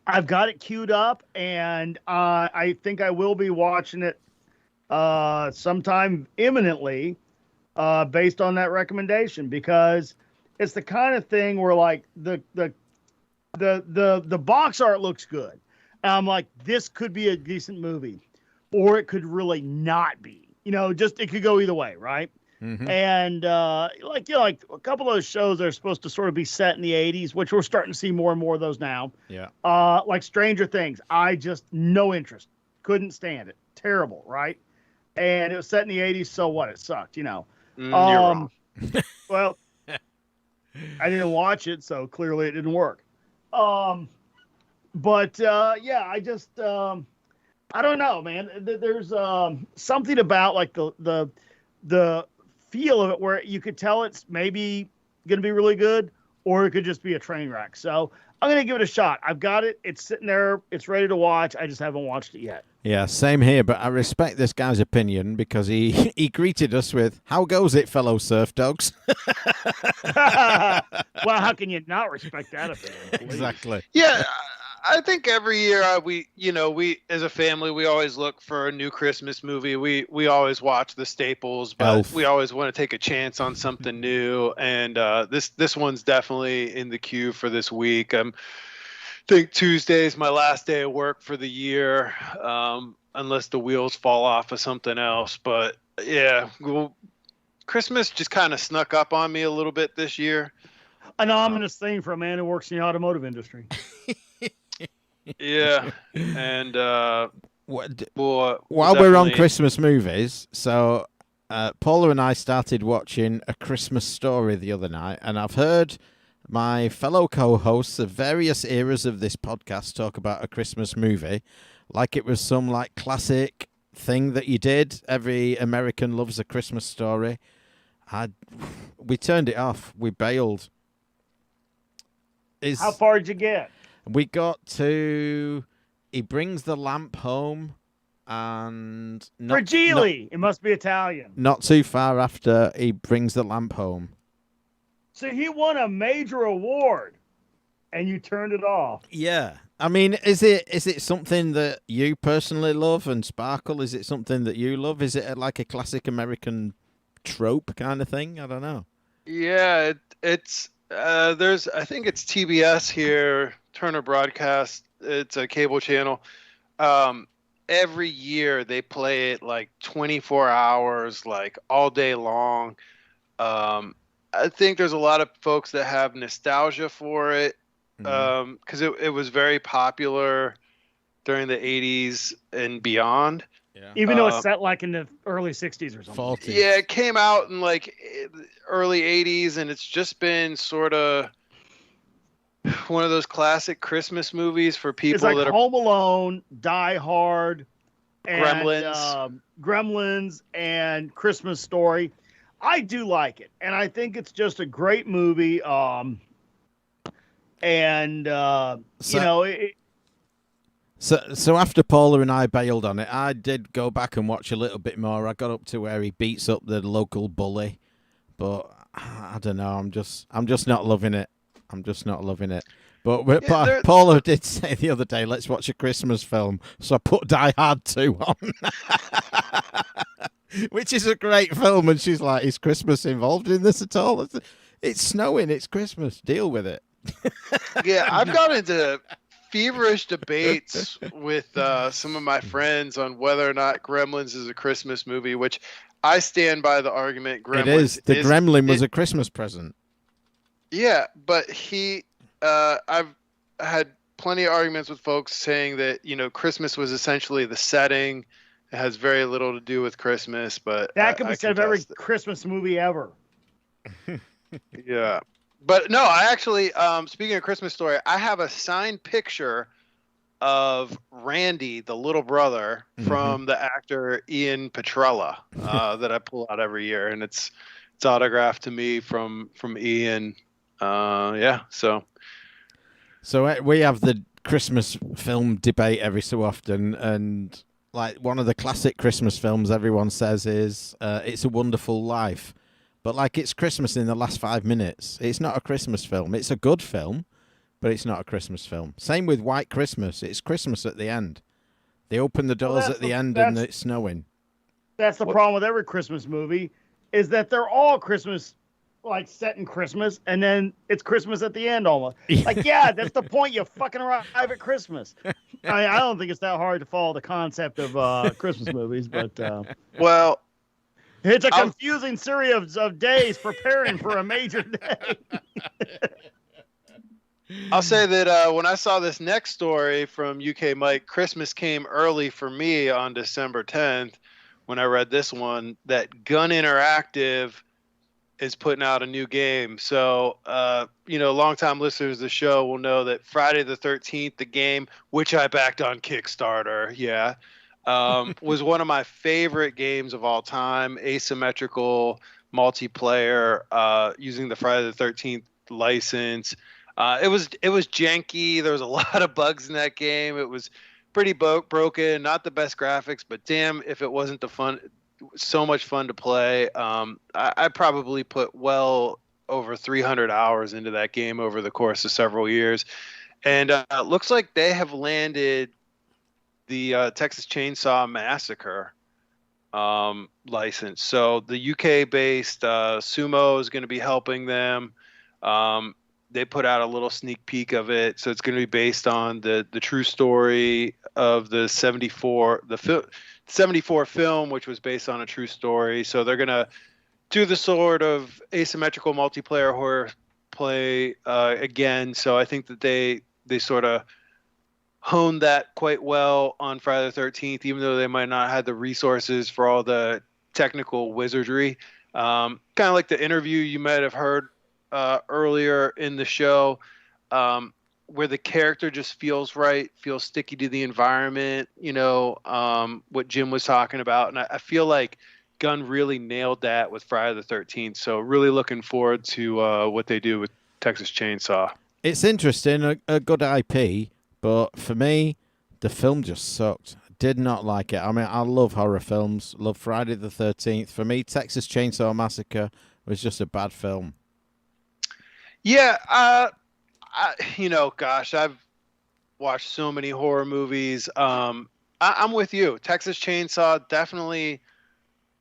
I've got it queued up, and I think I will be watching it sometime imminently based on that recommendation, because it's the kind of thing where like the box art looks good. And I'm like, this could be a decent movie, or it could really not be. You know, just it could go either way, right? Mm-hmm. And like a couple of those shows that are supposed to sort of be set in the 80s, which we're starting to see more and more of those now. Yeah. Like Stranger Things, I just no interest, couldn't stand it, terrible, right? And it was set in the 80s, so what? It sucked, you know. You're wrong. Well, I didn't watch it, so clearly it didn't work. But yeah, I just I don't know, man. There's something about like the feel of it where you could tell it's maybe going to be really good, or it could just be a train wreck. So I'm going to give it a shot. I've got it. It's sitting there. It's ready to watch. I just haven't watched it yet. Yeah, same here, but I respect this guy's opinion because he greeted us with, "How goes it, fellow surf dogs?" Well, how can you not respect that opinion? Please? Exactly. Yeah, I think every year we as a family, we always look for a new Christmas movie. We always watch the staples, but Elf. We always want to take a chance on something new. And this one's definitely in the queue for this week. I think Tuesday is my last day of work for the year, unless the wheels fall off of something else. But yeah, Christmas just kind of snuck up on me a little bit this year. An ominous thing for a man who works in the automotive industry. Yeah, and while we're on Christmas movies, so Paula and I started watching A Christmas Story the other night, and I've heard my fellow co-hosts of various eras of this podcast talk about A Christmas Movie like it was some like classic thing that you did. Every American loves A Christmas Story. We turned it off. We bailed. How far did you get? We got to he brings the lamp home, and Fragile. It must be Italian. Not too far after he brings the lamp home. So he won a major award, and you turned it off. Yeah. I mean, is it something that you personally love, and Sparkle? Is it something that you love? Is it like a classic American trope kind of thing? I don't know. Yeah, it's I think it's TBS here, Turner Broadcast. It's a cable channel. every year they play it like 24 hours, like all day long. I think there's a lot of folks that have nostalgia for it because it was very popular during the 80s and beyond. Yeah. Even though it's set like in the early 60s or something. 40s. Yeah, it came out in like early 80s, and it's just been sort of one of those classic Christmas movies for people It's like that are Home Alone, Die Hard, and Gremlins. Gremlins, and Christmas Story. I do like it, and I think it's just a great movie. So after Paula and I bailed on it, I did go back and watch a little bit more. I got up to where he beats up the local bully, but I don't know. I'm just not loving it. I'm just not loving it. But Paula did say the other day, let's watch a Christmas film. So I put Die Hard 2 on, which is a great film. And she's like, is Christmas involved in this at all? It's snowing. It's Christmas. Deal with it. Yeah, I've got into feverish debates with some of my friends on whether or not Gremlins is a Christmas movie, which I stand by the argument. Gremlins it is. The Gremlin was a Christmas present. Yeah, but I've had plenty of arguments with folks saying that, Christmas was essentially the setting. It has very little to do with Christmas, but that could be said of every Christmas movie ever. Yeah. But no, I actually, speaking of Christmas Story, I have a signed picture of Randy, the little brother, from the actor Ian Petrella that I pull out every year, and it's autographed to me from Ian. So we have the Christmas film debate every so often, and like one of the classic Christmas films everyone says is It's a Wonderful Life. But like it's Christmas in the last 5 minutes. It's not a Christmas film. It's a good film, but it's not a Christmas film. Same with White Christmas. It's Christmas at the end. They open the doors at the end and it's snowing. That's the problem with every Christmas movie, is that they're all Christmas, like set in Christmas, and then it's Christmas at the end almost. Like, yeah, that's the point. You fucking arrive at Christmas. I don't think it's that hard to follow the concept of Christmas movies, but well. It's a confusing series of days preparing for a major day. I'll say that when I saw this next story from UK Mike, Christmas came early for me on December 10th when I read this one, that Gun Interactive is putting out a new game. So, longtime listeners of the show will know that Friday the 13th, the game, which I backed on Kickstarter, was one of my favorite games of all time. Asymmetrical multiplayer, using the Friday the 13th license. It was janky. There was a lot of bugs in that game. It was pretty broken. Not the best graphics, but damn, if it wasn't so much fun to play. I probably put well over 300 hours into that game over the course of several years, and it looks like they have landed the Texas Chainsaw Massacre license. So the UK-based Sumo is going to be helping them. They put out a little sneak peek of it. So it's going to be based on the true story of the 74 film, which was based on a true story. So they're going to do the sort of asymmetrical multiplayer horror play again. So I think that they sort of honed that quite well on Friday the 13th, even though they might not have the resources for all the technical wizardry. Kind of like the interview you might have heard earlier in the show, where the character just feels right, feels sticky to the environment, what Jim was talking about. And I feel like Gunn really nailed that with Friday the 13th. So really looking forward to what they do with Texas Chainsaw. It's interesting, a good IP. But for me, the film just sucked. Did not like it. I mean, I love horror films. Love Friday the 13th. For me, Texas Chainsaw Massacre was just a bad film. Yeah, I've watched so many horror movies. I'm with you. Texas Chainsaw, definitely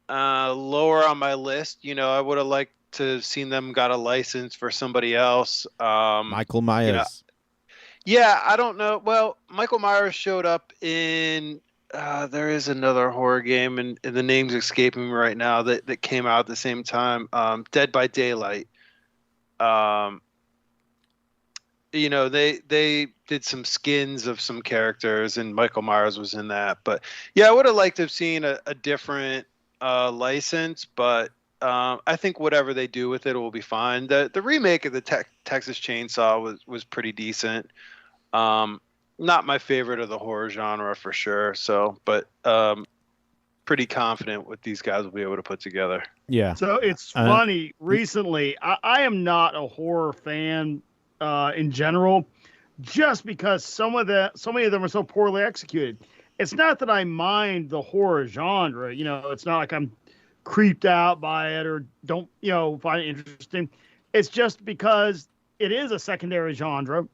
lower on my list. I would have liked to have seen them got a license for somebody else. Michael Myers. Yeah, I don't know. Well, Michael Myers showed up in there is another horror game, and the name's escaping me right now that came out at the same time. Dead by Daylight. Um, they did some skins of some characters, and Michael Myers was in that. But yeah, I would have liked to have seen a different license, but I think whatever they do with it will be fine. The remake of the Texas Chainsaw was pretty decent. Not my favorite of the horror genre for sure. So, but pretty confident what these guys will be able to put together. Yeah. So it's funny. Recently, I am not a horror fan in general, just because so many of them are so poorly executed. It's not that I mind the horror genre. It's not like I'm creeped out by it or don't find it interesting. It's just because it is a secondary genre.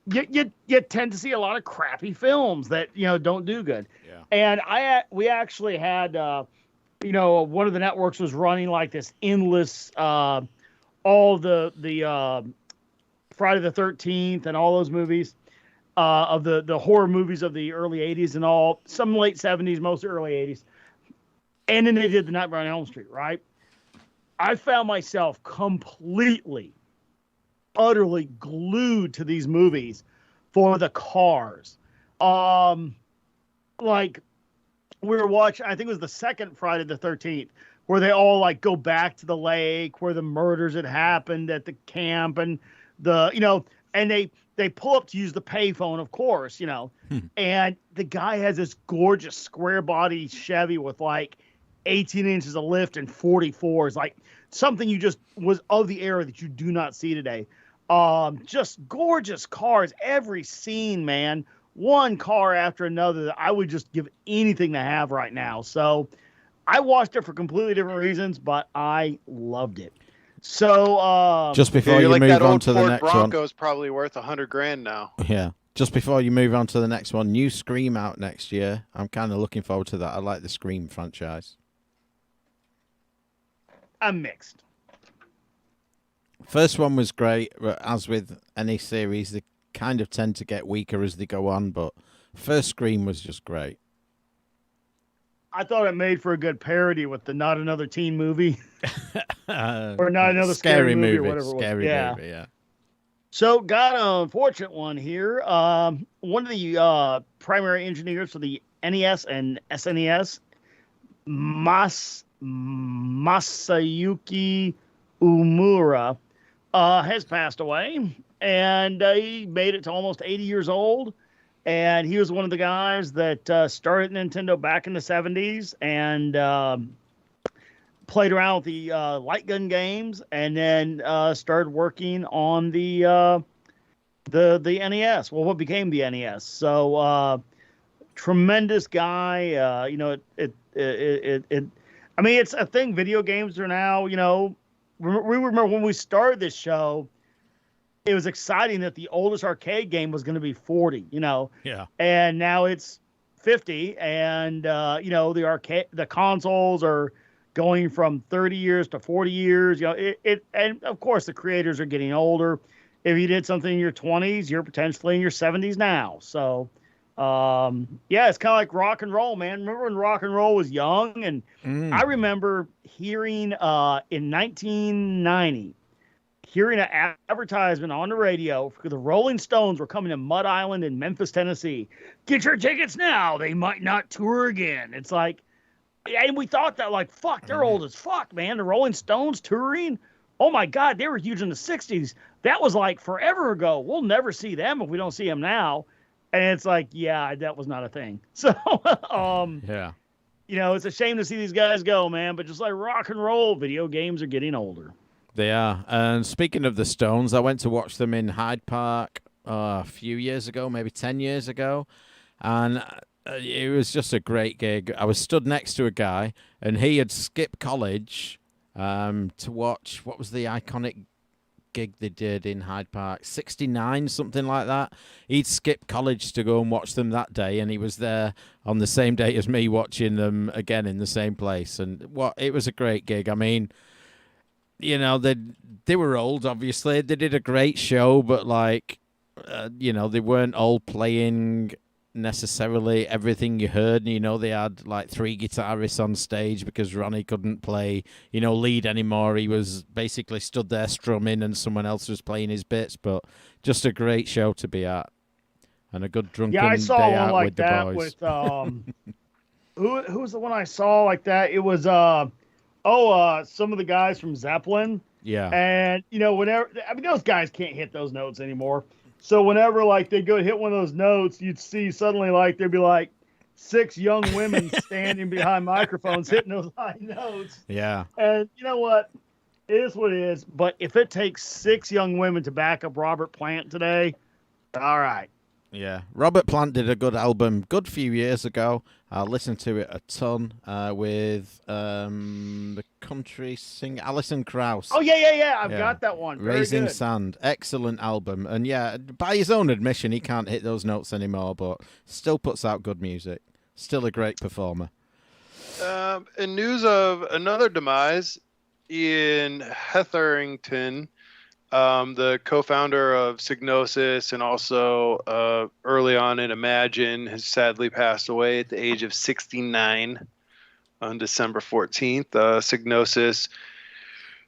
You tend to see a lot of crappy films that don't do good. Yeah. And we actually had one of the networks was running like this endless all the Friday the 13th and all those movies of the horror movies of the early 80s and all, some late 70s, most early 80s. And then they did the Nightmare on Elm Street, right? I found myself completely, utterly glued to these movies for the cars. Like we were watching, I think it was the second Friday the 13th, where they all like go back to the lake where the murders had happened at the camp, and and they pull up to use the payphone, of course, and the guy has this gorgeous square body Chevy with like 18 inches of lift and 44s, like something you just was of the era that you do not see today. Just gorgeous cars, every scene, man. One car after another that I would just give anything to have right now. So I watched it for completely different reasons, but I loved it. So just before you like move that on old to the Ford next Bronco's probably worth $100,000 now. Yeah. Just before you move on to the next one, new Scream out next year. I'm kind of looking forward to that. I like the Scream franchise. I'm mixed. First one was great. As with any series, they kind of tend to get weaker as they go on, but first Scream was just great. I thought it made for a good parody with the Not Another Teen Movie. Or Not Another Scary Movie or whatever it was. Scary movie, yeah. So got an unfortunate one here. One of the primary engineers for the NES and SNES, Masayuki Umura, has passed away, and he made it to almost 80 years old. And he was one of the guys that started Nintendo back in the 70s and played around with the light gun games, and then started working on the NES. Well, what became the NES? So tremendous guy. I mean, it's a thing. Video games are now. We remember when we started this show, it was exciting that the oldest arcade game was going to be 40, Yeah. And now it's 50, and the consoles are going from 30 years to 40 years. And of course the creators are getting older. If you did something in your 20s, you're potentially in your 70s now. So it's kind of like rock and roll, man. Remember when rock and roll was young? And I remember hearing in 1990, hearing an advertisement on the radio because the Rolling Stones were coming to Mud Island in Memphis, Tennessee. Get your tickets now. They might not tour again. It's like, and we thought that, like, fuck, they're old as fuck, man. The Rolling Stones touring. Oh my God, they were huge in the 60s. That was like forever ago. We'll never see them if we don't see them now. And it's like, yeah, that was not a thing. So, yeah. It's a shame to see these guys go, man. But just like rock and roll, video games are getting older. They are. And speaking of the Stones, I went to watch them in Hyde Park a few years ago, maybe 10 years ago. And it was just a great gig. I was stood next to a guy, and he had skipped college to watch, what was the iconic gig they did in Hyde Park? 69, something like that. He'd skipped college to go and watch them that day, and he was there on the same day as me watching them again in the same place. And it was a great gig. I mean, they were old, obviously. They did a great show, but they weren't all playing necessarily everything you heard. You know, they had like 3 guitarists on stage because Ronnie couldn't play, lead anymore. He was basically stood there strumming and someone else was playing his bits, but just a great show to be at. And a good drunken I saw day one out like with the that boys. with who was the one I saw like that? It was some of the guys from Zeppelin. Yeah. And whenever those guys can't hit those notes anymore. So whenever like they go hit one of those notes, you'd see suddenly like there'd be like 6 young women standing behind microphones hitting those high notes. Yeah. And you know what? It is what it is. But if it takes 6 young women to back up Robert Plant today, all right. Yeah, Robert Plant did a good album good few years ago. I listened to it a ton with the country singer Alison Krauss. Oh, yeah. I've got that one. Very Raising good. Sand. Excellent album. And yeah, by his own admission, he can't hit those notes anymore, but still puts out good music. Still a great performer. In news of another demise, Ian Hetherington, the co-founder of Psygnosis and also early on in Imagine, has sadly passed away at the age of 69 on December 14th. Psygnosis,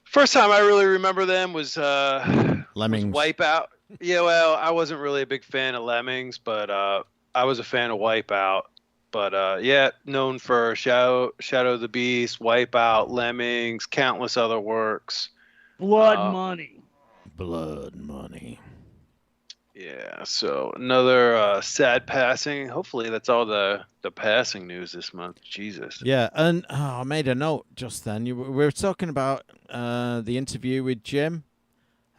first time I really remember them was Lemmings. Wipeout. Yeah, well, I wasn't really a big fan of Lemmings, but I was a fan of Wipeout. But yeah, known for Shadow of the Beast, Wipeout, Lemmings, countless other works. Blood Money. Yeah, so another sad passing. Hopefully that's all the passing news this month. Jesus. Yeah, and I made a note just then. We were talking about the interview with Jim.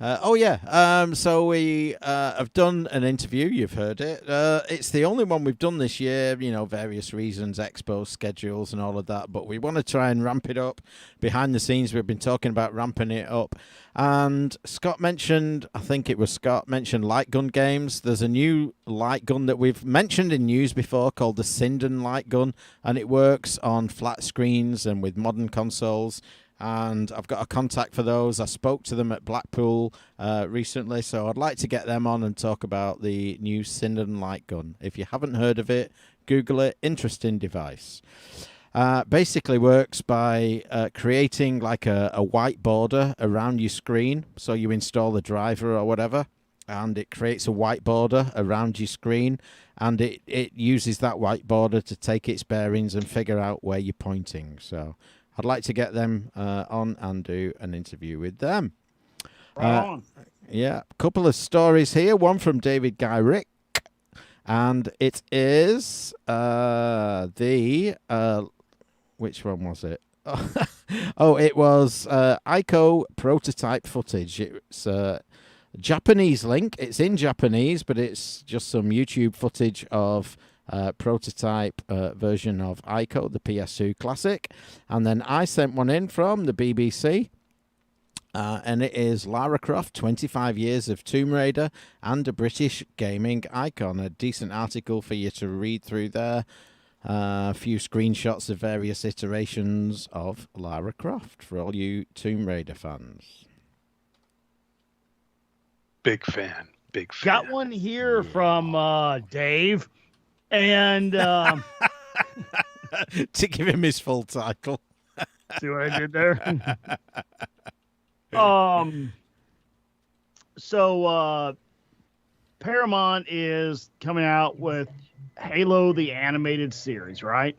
So we have done an interview. You've heard it. It's the only one we've done this year. Various reasons, expos, schedules, and all of that. But we want to try and ramp it up. Behind the scenes, we've been talking about ramping it up. And Scott mentioned, I think it was Scott, mentioned light gun games. There's a new light gun that we've mentioned in news before called the Sinden light gun. And it works on flat screens and with modern consoles. And I've got a contact for those. I spoke to them at Blackpool recently, so I'd like to get them on and talk about the new Sinden light gun. If you haven't heard of it, Google it. Interesting device. Basically works by creating like a white border around your screen. So you install the driver or whatever, and it creates a white border around your screen, and it uses that white border to take its bearings and figure out where you're pointing. So I'd like to get them on and do an interview with them. Yeah, a couple of stories here. One from David Guy Rick, and it is which one was it? Oh, it was ICO prototype footage. It's Japanese link. It's in Japanese, but it's just some YouTube footage of prototype version of ICO, the PS2 classic. And then I sent one in from the BBC, and it is Lara Croft, 25 years of Tomb Raider and a British gaming icon. A decent article for you to read through there. A few screenshots of various iterations of Lara Croft for all you Tomb Raider fans. Big fan. Got one here from Dave. And to give him his full title. See what I did there? So Paramount is coming out with Halo the animated series, right?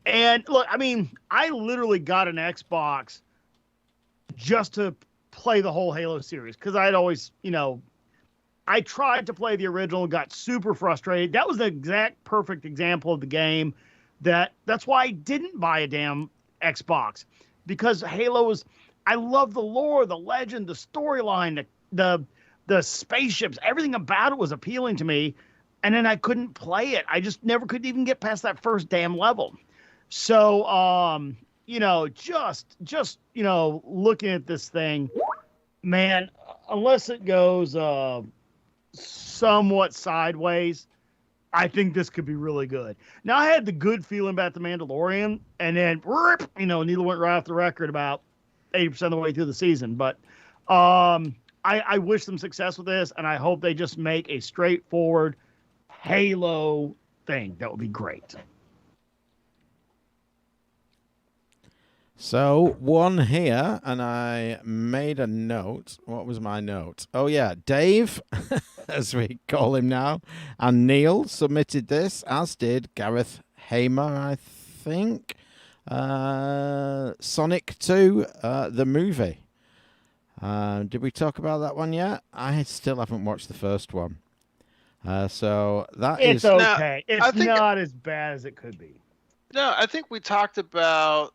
And look, I mean, I literally got an Xbox just to play the whole Halo series because I'd always, I tried to play the original, got super frustrated. That was the exact perfect example of the game that's why I didn't buy a damn Xbox, because Halo is, I love the lore, the legend, the storyline, the spaceships, everything about it was appealing to me. And then I couldn't play it. I just never could even get past that first damn level. So, just looking at this thing, man, unless it goes somewhat sideways, I think this could be really good. Now, I had the good feeling about The Mandalorian, and then, needle went right off the record about 80% of the way through the season. But I wish them success with this, and I hope they just make a straightforward Halo thing, that would be great. So, one here, and I made a note. What was my note? Oh, yeah, Dave, as we call him now, and Neil submitted this, as did Gareth Hamer, I think. Sonic 2, the movie. Did we talk about that one yet? I still haven't watched the first one. So that It's is... okay. It's not as bad as it could be. No, I think we talked about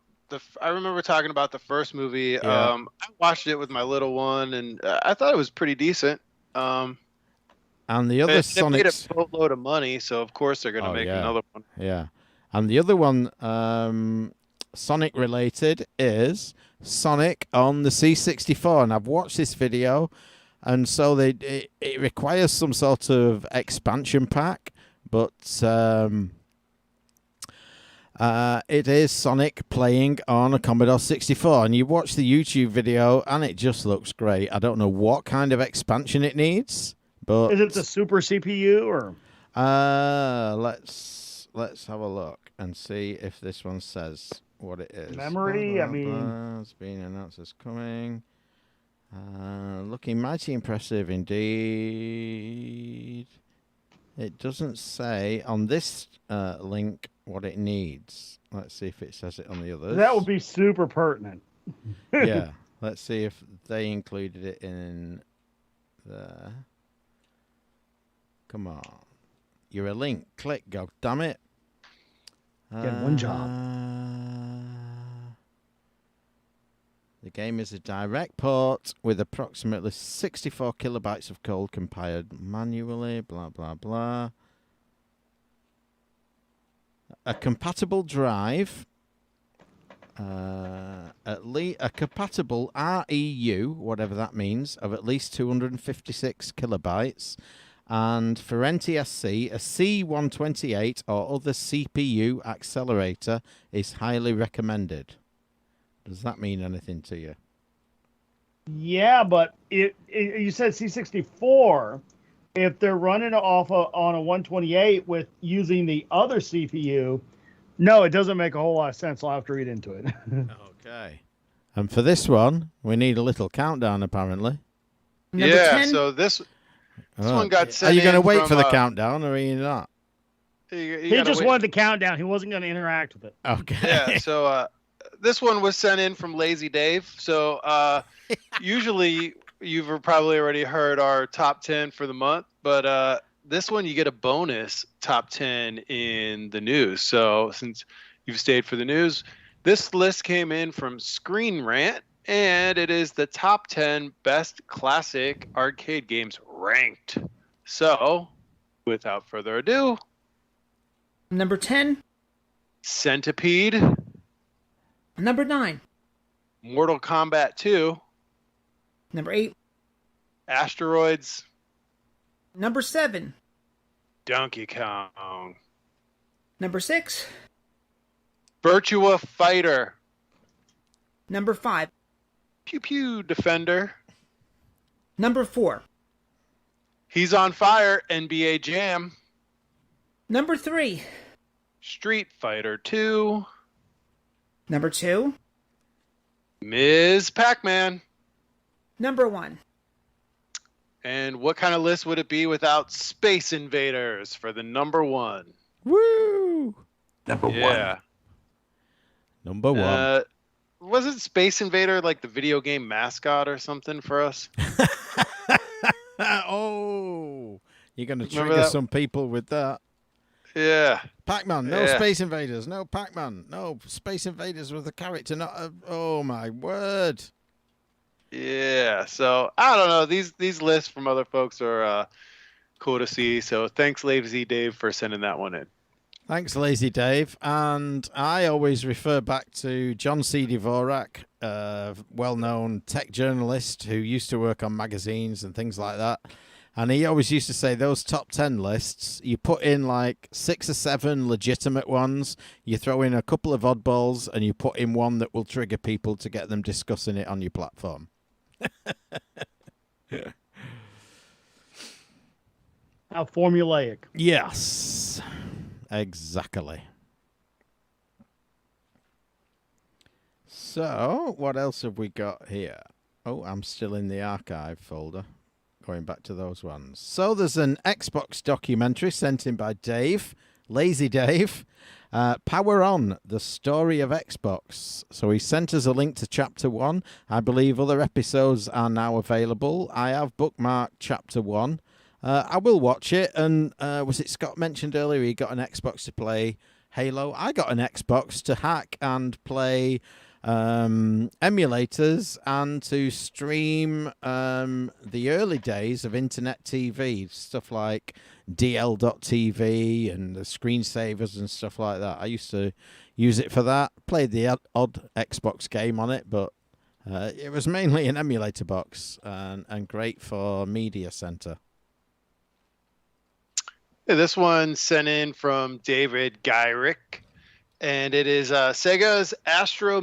I remember talking about the first movie. Yeah. I watched it with my little one, and I thought it was pretty decent. And the other they made a Sonics... boatload of money, so of course they're going to make another one. Yeah. And the other one, Sonic related, is Sonic on the C64. And I've watched this video, and so it requires some sort of expansion pack, but it is Sonic playing on a Commodore 64. And you watch the YouTube video, and it just looks great. I don't know what kind of expansion it needs, but... Is it the Super CPU or? Let's have a look and see if this one says what it is. Memory, Blah, I mean... blah, it's being announced as coming. Looking mighty impressive indeed. It doesn't say on this link what it needs. Let's see if it says it on the others. That would be super pertinent. Yeah, let's see if they included it in there. Come on. You're a link. Click, go. Damn it. Get one job. The game is a direct port with approximately 64 kilobytes of code compiled manually, blah, blah, blah. A compatible drive, a compatible REU, whatever that means, of at least 256 kilobytes, and for NTSC, a C128 or other CPU accelerator is highly recommended. Does that mean anything to you? Yeah, but you said C64. If they're running off on a 128 with using the other CPU, no, it doesn't make a whole lot of sense. I'll have to read into it. Okay. And for this one, we need a little countdown, apparently. Number 10? So this one got sent. Are you going to wait for the countdown, or are you not? He just wanted the countdown. He wasn't going to interact with it. Okay. Yeah, so this one was sent in from Lazy Dave. So usually you've probably already heard our top 10 for the month, but this one you get a bonus top 10 in the news. So since you've stayed for the news, this list came in from Screen Rant, and it is the top 10 best classic arcade games ranked. So without further ado, number 10, Centipede. Number 9, Mortal Kombat 2. Number 8, Asteroids. Number 7, Donkey Kong. Number 6, Virtua Fighter. Number 5, Pew Pew Defender. Number 4, He's on Fire, NBA Jam. Number 3, Street Fighter 2. Number 2, Ms. Pac-Man. Number 1. And what kind of list would it be without Space Invaders for the number 1? Woo! Number Yeah. one. Number one. Wasn't Space Invader like the video game mascot or something for us? Oh, you're going to Remember trigger that? some people with that. Yeah. Pac-Man, no Yeah. Space Invaders, no Pac-Man, no Space Invaders with a character, not a... Oh, my word. Yeah. So, I don't know. These lists from other folks are cool to see. So, thanks, Lazy Dave, for sending that one in. Thanks, Lazy Dave. And I always refer back to John C. Dvorak, a well-known tech journalist who used to work on magazines and things like that. And he always used to say those top 10 lists, you put in like 6 or 7 legitimate ones, you throw in a couple of oddballs, and you put in one that will trigger people to get them discussing it on your platform. How formulaic. Yes. Exactly. So, what else have we got here? Oh, I'm still in the archive folder. Going back to those ones. So, there's an Xbox documentary sent in by Dave, Lazy Dave. Power On, the story of Xbox. So, he sent us a link to Chapter 1. I believe other episodes are now available. I have bookmarked Chapter 1. I will watch it. And was it Scott mentioned earlier he got an Xbox to play Halo? I got an Xbox to hack and play emulators and to stream the early days of internet TV, stuff like DL.TV and the screensavers and stuff like that. I used to use it for that. Played the odd Xbox game on it, but it was mainly an emulator box and great for Media Center. This one sent in from David Gyrick, and it is Sega's Astro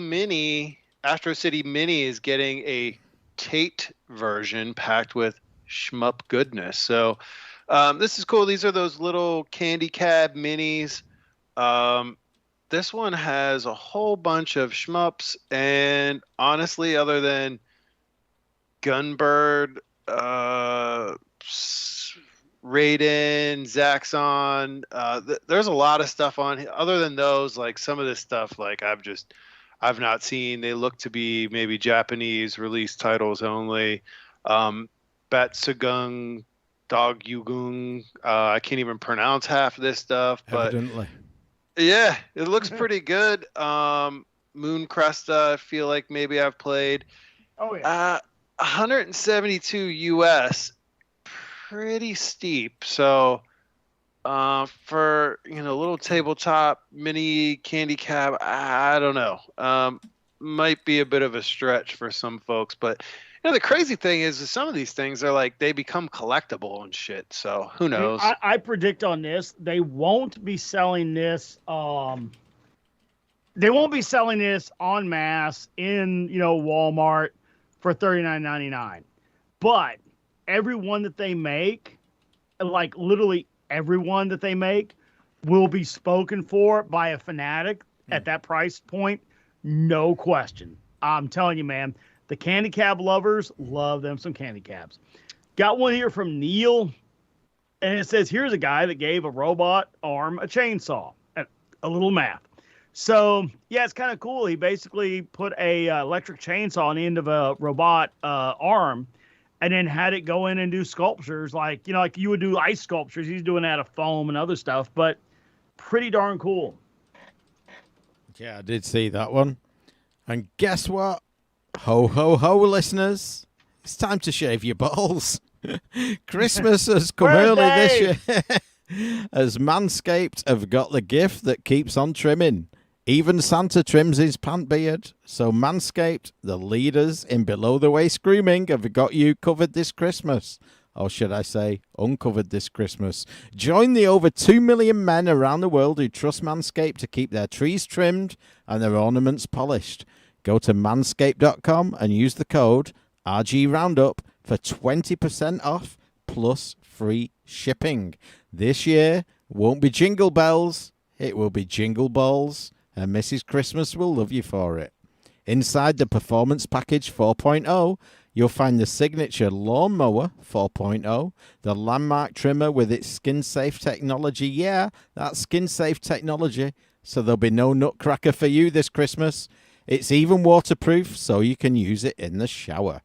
City Mini is getting a Tate version packed with shmup goodness. So this is cool. These are those little candy cab minis. This one has a whole bunch of shmups, and honestly, other than Gunbird, Raiden, Zaxxon, there's a lot of stuff on here. Other than those, like some of this stuff, like I've not seen. They look to be maybe Japanese release titles only. Batsugung, Dog Yugung. I can't even pronounce half of this stuff, but Evidently. Yeah, it looks pretty good. Moon Cresta, I feel like maybe I've played. Oh yeah. 172 US. Pretty steep. So for little tabletop mini candy cab, I don't know. Might be a bit of a stretch for some folks, but the crazy thing is some of these things are like they become collectible and shit. So who knows? I predict on this they won't be selling this. They won't be selling this en masse in Walmart for $39.99, but everyone that they make, like literally everyone that they make, will be spoken for by a fanatic at that price point. No question. I'm telling you, man, the candy cab lovers love them some candy cabs. Got one here from Neil, and it says, here's a guy that gave a robot arm a chainsaw. A little math. So, yeah, it's kind of cool. He basically put a electric chainsaw on the end of a robot arm, and then had it go in and do sculptures like you would do ice sculptures. He's doing that of foam and other stuff, but pretty darn cool. Yeah, I did see that one. And guess what? Ho, ho, ho, listeners. It's time to shave your balls. Christmas has come early this year. As Manscaped have got the gift that keeps on trimming. Even Santa trims his pant beard. So Manscaped, the leaders in below-the-waist grooming, have got you covered this Christmas. Or should I say, uncovered this Christmas. Join the over 2 million men around the world who trust Manscaped to keep their trees trimmed and their ornaments polished. Go to manscaped.com and use the code RGRoundup for 20% off plus free shipping. This year won't be jingle bells, it will be jingle balls. And Mrs. Christmas will love you for it. Inside the Performance Package 4.0, you'll find the signature Lawnmower 4.0, the Landmark Trimmer with its skin-safe technology. Yeah, that's skin-safe technology, so there'll be no nutcracker for you this Christmas. It's even waterproof, so you can use it in the shower.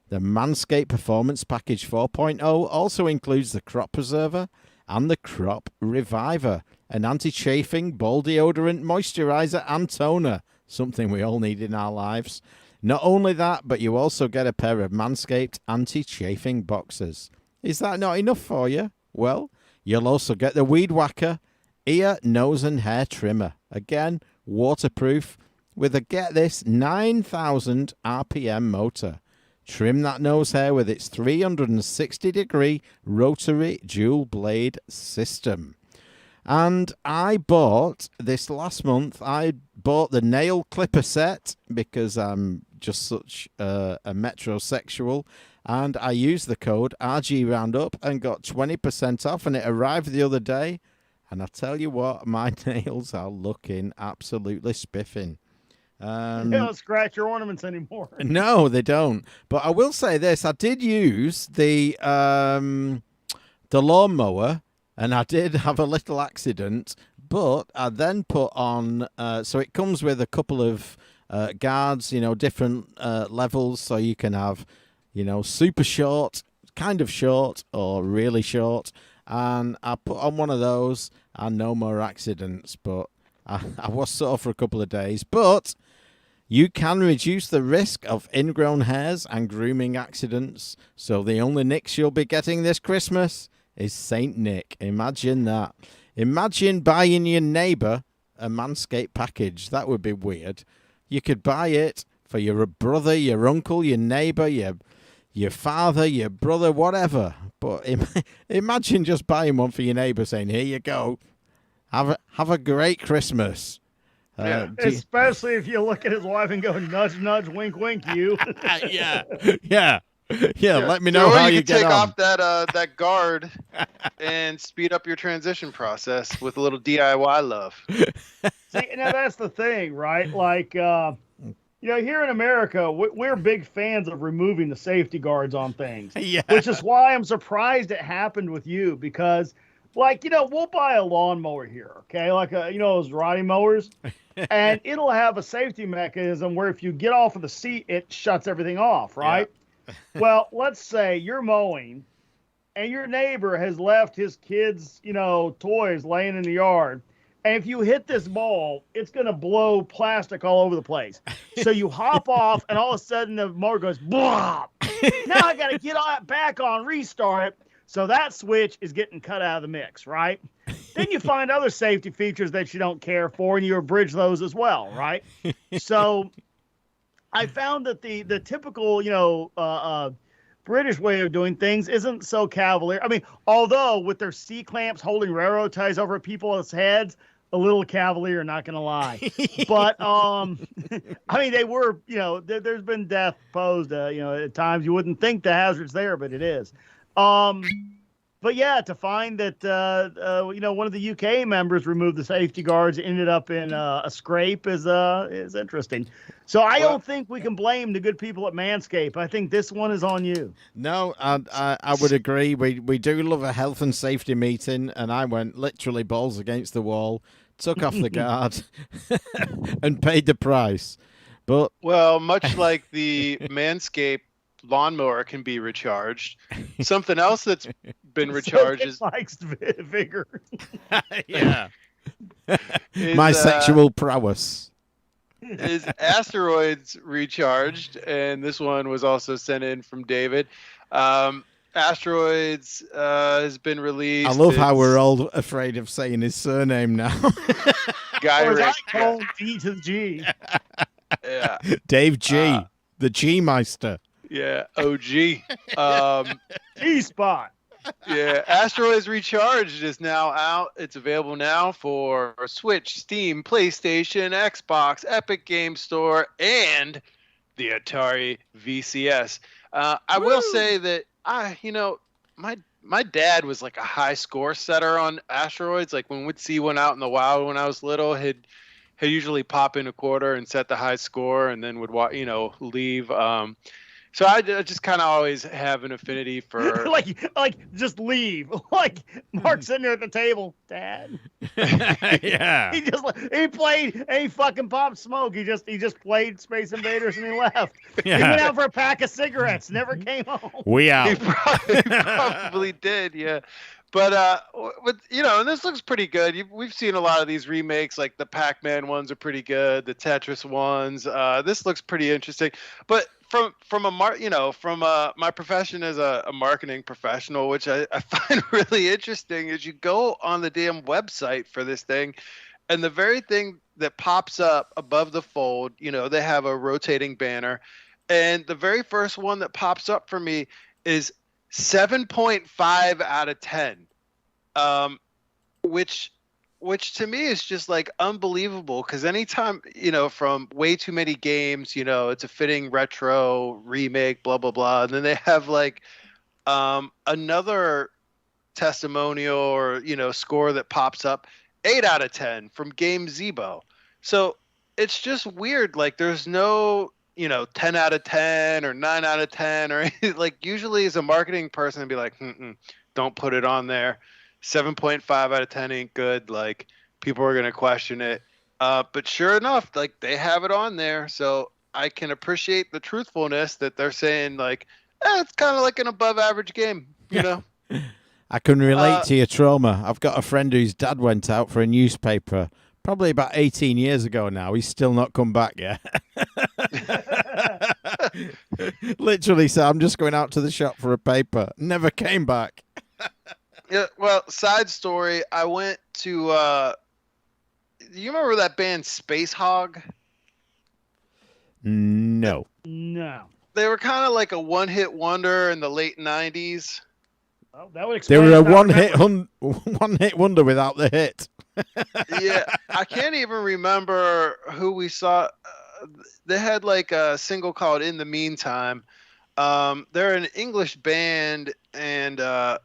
The Manscaped Performance Package 4.0 also includes the Crop Preserver and the Crop Reviver, an anti-chafing, ball deodorant, moisturizer, and toner, something we all need in our lives. Not only that, but you also get a pair of Manscaped anti-chafing boxers. Is that not enough for you? Well, you'll also get the Weed Whacker ear, nose, and hair trimmer. Again, waterproof, with a, get this, 9,000 RPM motor. Trim that nose hair with its 360-degree rotary dual blade system. And I bought this last month. I bought the nail clipper set because I'm just such a metrosexual. And I used the code RGRoundup and got 20% off. And it arrived the other day. And I tell you what, my nails are looking absolutely spiffing. They don't scratch your ornaments anymore. No, they don't. But I will say this: I did use the lawnmower, and I did have a little accident. But I then put on, so it comes with a couple of guards, different levels, so you can have, super short, kind of short, or really short. And I put on one of those, and no more accidents. But I was sore for a couple of days. But you can reduce the risk of ingrown hairs and grooming accidents. So the only nicks you'll be getting this Christmas is Saint Nick. Imagine that. Imagine buying your neighbour a Manscaped package. That would be weird. You could buy it for your brother, your uncle, your neighbour, your father, your brother, whatever. But imagine just buying one for your neighbour, saying, "Here you go. Have a great Christmas." Especially if you look at his wife and go, "Nudge, nudge, wink, wink, you." Yeah. Let me know how you get take on. off that guard and speed up your transition process with a little DIY love. See, now that's the thing, right? Like, here in America, we're big fans of removing the safety guards on things. Yeah. Which is why I'm surprised it happened with you, because, we'll buy a lawnmower here, okay? Like, those riding mowers, and it'll have a safety mechanism where if you get off of the seat, it shuts everything off, right? Yeah. Well, let's say you're mowing and your neighbor has left his kids, toys laying in the yard. And if you hit this ball, it's going to blow plastic all over the place. So you hop off and all of a sudden the mower goes, blah. Now I got to get back on, restart it. So that switch is getting cut out of the mix, right? Then you find other safety features that you don't care for and you abridge those as well, right? So I found that the typical, British way of doing things isn't so cavalier. I mean, although with their C-clamps holding railroad ties over people's heads, a little cavalier, not going to lie. But, they were, there's been death posed, at times you wouldn't think the hazard's there, but it is. But yeah, to find that, one of the UK members removed the safety guards, ended up in a scrape is interesting. So I don't think we can blame the good people at Manscaped. I think this one is on you. No, I would agree. We do love a health and safety meeting, and I went literally balls against the wall, took off the guard, and paid the price. But much like the Manscaped lawnmower can be recharged, something else that's been recharged is Mike's vigor. Yeah, my sexual prowess. Is Asteroids recharged, and this one was also sent in from David. Asteroids has been released. I love how we're all afraid of saying his surname now. Guy Rick. Call D to the G. Yeah. Dave G, the G Meister. Yeah, OG. G-Spot. Yeah, Asteroids Recharged is now out. It's available now for Switch, Steam, PlayStation, Xbox, Epic Game Store, and the Atari VCS. I will say that my dad was like a high score setter on Asteroids. Like when we'd see one out in the wild when I was little, he'd usually pop in a quarter and set the high score, and then would leave. So I just kind of always have an affinity for like just leave. Like Mark's sitting there at the table, Dad. Yeah. He played and he fucking popped smoke. He just played Space Invaders and he left. Yeah. He went out for a pack of cigarettes, never came home. We out. He probably did, yeah. But and this looks pretty good. We've seen a lot of these remakes, like the Pac-Man ones are pretty good, the Tetris ones. This looks pretty interesting. But from my profession as a marketing professional, which I find really interesting, is you go on the damn website for this thing, and the very thing that pops up above the fold, they have a rotating banner, and the very first one that pops up for me is 7.5 out of 10, which to me is just like unbelievable, because anytime, from way too many games, it's a fitting retro remake, blah, blah, blah. And then they have like another testimonial or, score that pops up. 8 out of 10 from Game Zebo. So it's just weird. Like there's no, 10 out of 10 or 9 out of 10 or like usually as a marketing person I'd be like, don't put it on there. 7.5 out of 10 ain't good. Like people are going to question it. But sure enough, like they have it on there. So I can appreciate the truthfulness that they're saying like, it's kind of like an above average game, you know? I can relate to your trauma. I've got a friend whose dad went out for a newspaper probably about 18 years ago now. He's still not come back yet. Literally said, I'm just going out to the shop for a paper. Never came back. Yeah, well, side story, I went to, you remember that band Space Hog? No. No. They were kind of like a one-hit wonder in the late 90s. Well, that would They explain. were a one-hit wonder without the hit. Yeah, I can't even remember who we saw. They had like a single called "In the Meantime." They're an English band, and I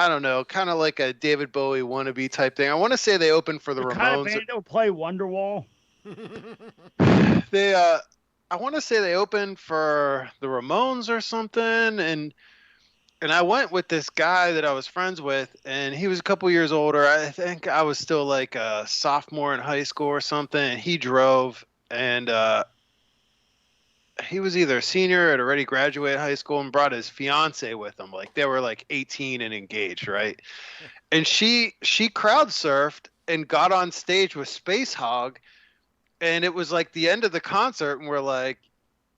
don't know, kind of like a David Bowie wannabe type thing. I want to say they opened for the Ramones. Kind of band that would play Wonderwall. I want to say they opened for the Ramones or something, and I went with this guy that I was friends with, and he was a couple years older. I think I was still like a sophomore in high school or something. And he drove, and he was either a senior or had already graduated high school and brought his fiance with him. Like they were like 18 and engaged, right? And she crowd surfed and got on stage with Space Hog, and it was like the end of the concert, and we're like,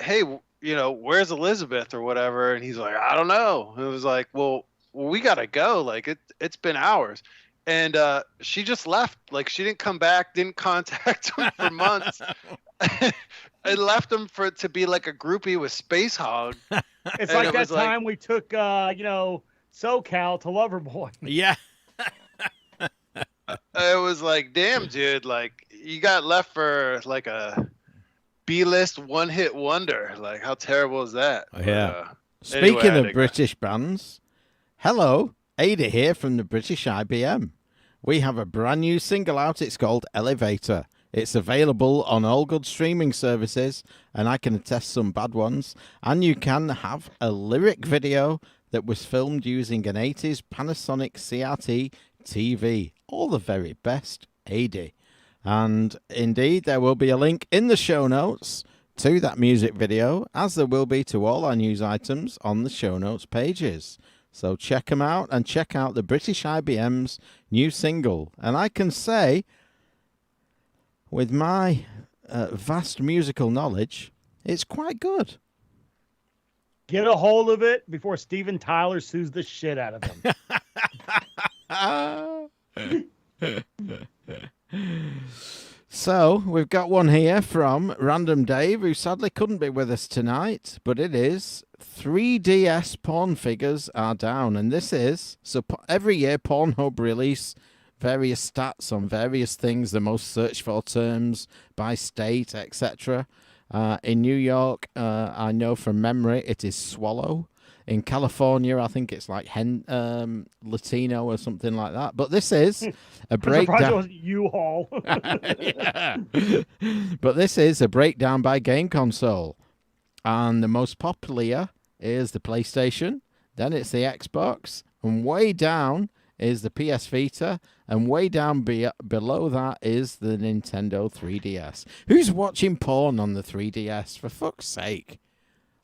hey, where's Elizabeth or whatever? And he's like, I don't know. And it was like, well, we got to go. Like it's been hours. And she just left. Like she didn't come back, didn't contact him for months. I left him to be like a groupie with Space Hog. It's like that time we took, SoCal to Loverboy. Yeah. It was like, damn, dude, like you got left for like a B-list one-hit wonder. Like, how terrible is that? Oh, yeah. But, Speaking of British bands, hello, Ada here from the British IBM. We have a brand new single out. It's called Elevator. It's available on all good streaming services, and I can attest some bad ones. And you can have a lyric video that was filmed using an 80s Panasonic CRT TV. All the very best, Ada. And indeed, there will be a link in the show notes to that music video, as there will be to all our news items on the show notes pages. So check them out and check out the British IBM's new single. And I can say, with my vast musical knowledge, it's quite good. Get a hold of it before Steven Tyler sues the shit out of him. So, we've got one here from Random Dave, who sadly couldn't be with us tonight, but it is 3DS porn figures are down, and this is, so every year Pornhub release various stats on various things, the most searched for terms by state, etc. In New York, I know from memory, it is swallow. In California, I think it's like Latino or something like that. But this is a breakdown. It was U-Haul. Yeah. But this is a breakdown by game console. And the most popular is the PlayStation. Then it's the Xbox. And way down is the PS Vita. And way down below that is the Nintendo 3DS. Who's watching porn on the 3DS? For fuck's sake.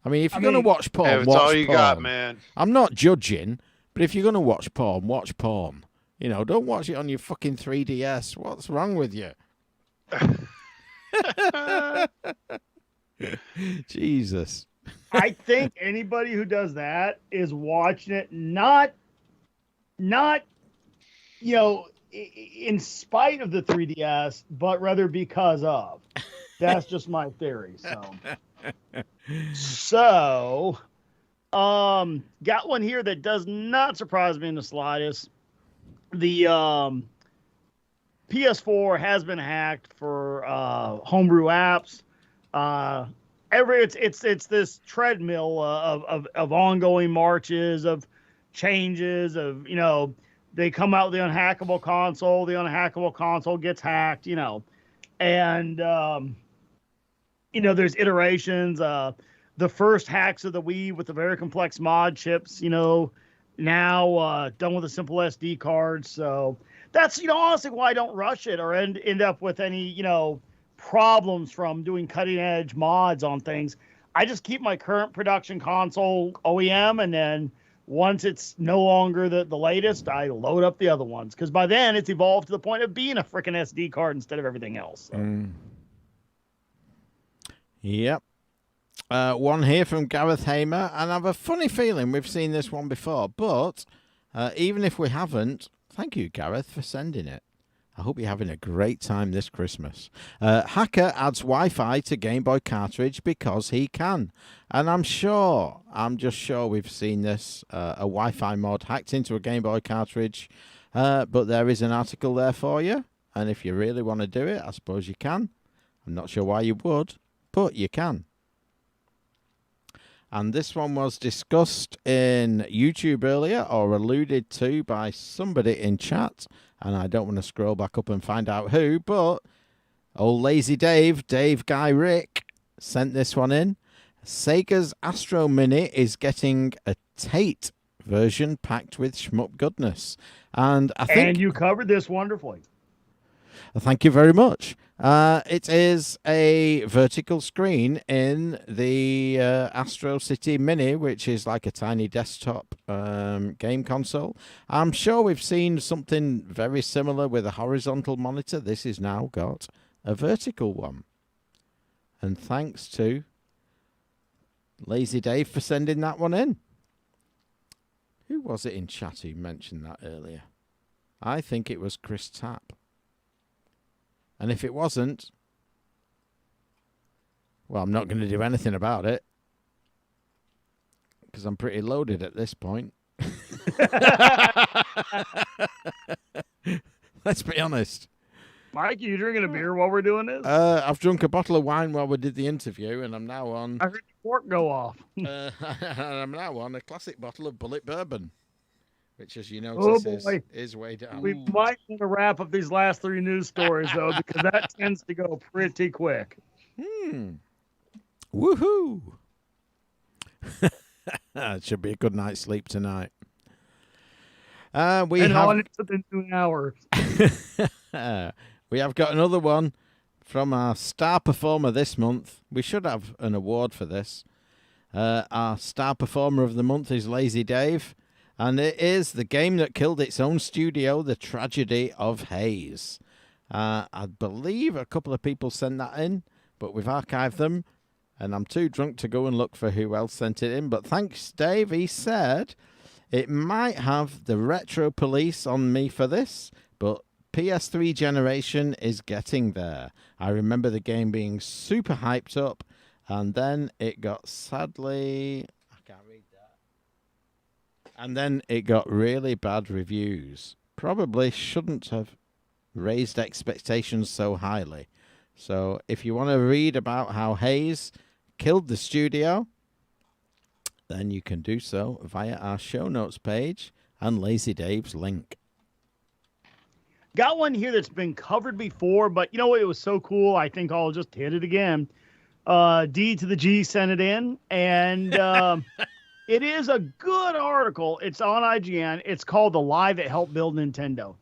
I mean, if you're going to watch porn, hey, it's watch all you porn. got, man. I'm not judging, but if you're going to watch porn, watch porn. You know, don't watch it on your fucking 3DS. What's wrong with you? Jesus. I think anybody who does that is watching it not in spite of the 3DS, but rather because of. That's just my theory. So, got one here that does not surprise me in the slightest. The PS4 has been hacked for homebrew apps. It's this treadmill of ongoing marches of changes of, they come out with the unhackable console gets hacked, and, there's iterations. The first hacks of the Wii with the very complex mod chips, now done with a simple SD card. So that's, honestly why I don't rush it or end up with any, problems from doing cutting edge mods on things. I just keep my current production console OEM, and then once it's no longer the latest, I load up the other ones, because by then it's evolved to the point of being a freaking SD card instead of everything else. So. Yep. One here from Gareth Hamer, and I have a funny feeling we've seen this one before, but even if we haven't, thank you, Gareth, for sending it. I hope you're having a great time this Christmas. Hacker adds Wi-Fi to Game Boy cartridge because he can. And I'm just sure we've seen this, a Wi-Fi mod hacked into a Game Boy cartridge. But there is an article there for you. And if you really want to do it, I suppose you can. I'm not sure why you would, but you can. And this one was discussed in YouTube earlier, or alluded to by somebody in chat. And I don't want to scroll back up and find out who, but old Lazy Dave Guy Rick, sent this one in. Sega's Astro Mini is getting a Tate version packed with shmup goodness. And I think... And you covered this wonderfully. Thank you very much. It is a vertical screen in the Astro City Mini, which is like a tiny desktop game console. I'm sure we've seen something very similar with a horizontal monitor. This has now got a vertical one. And thanks to Lazy Dave for sending that one in. Who was it in chat who mentioned that earlier? I think it was Chris Tapp. And if it wasn't, well, I'm not going to do anything about it, because I'm pretty loaded at this point. Let's be honest. Mike, you drinking a beer while we're doing this? I've drunk a bottle of wine while we did the interview, and I'm now on... I heard the cork go off. I'm now on a classic bottle of Bullet Bourbon, which, as you notice, is way down. We might want to wrap up these last three news stories, though, because that tends to go pretty quick. Woohoo! It should be a good night's sleep tonight. We have within 2 hours. We have got another one from our star performer this month. We should have an award for this. Our star performer of the month is Lazy Dave. And it is the game that killed its own studio, The Tragedy of Haze. I believe a couple of people sent that in, but we've archived them, and I'm too drunk to go and look for who else sent it in. But thanks, Dave. He said it might have the retro police on me for this, but PS3 generation is getting there. I remember the game being super hyped up, and then it got sadly... And then it got really bad reviews. Probably shouldn't have raised expectations so highly. So if you want to read about how Haze killed the studio, then you can do so via our show notes page and Lazy Dave's link. Got one here that's been covered before, but you know what? It was so cool. I think I'll just hit it again. D to the G sent it in, and... It is a good article. It's on IGN. It's called The Lie That Helped Build Nintendo.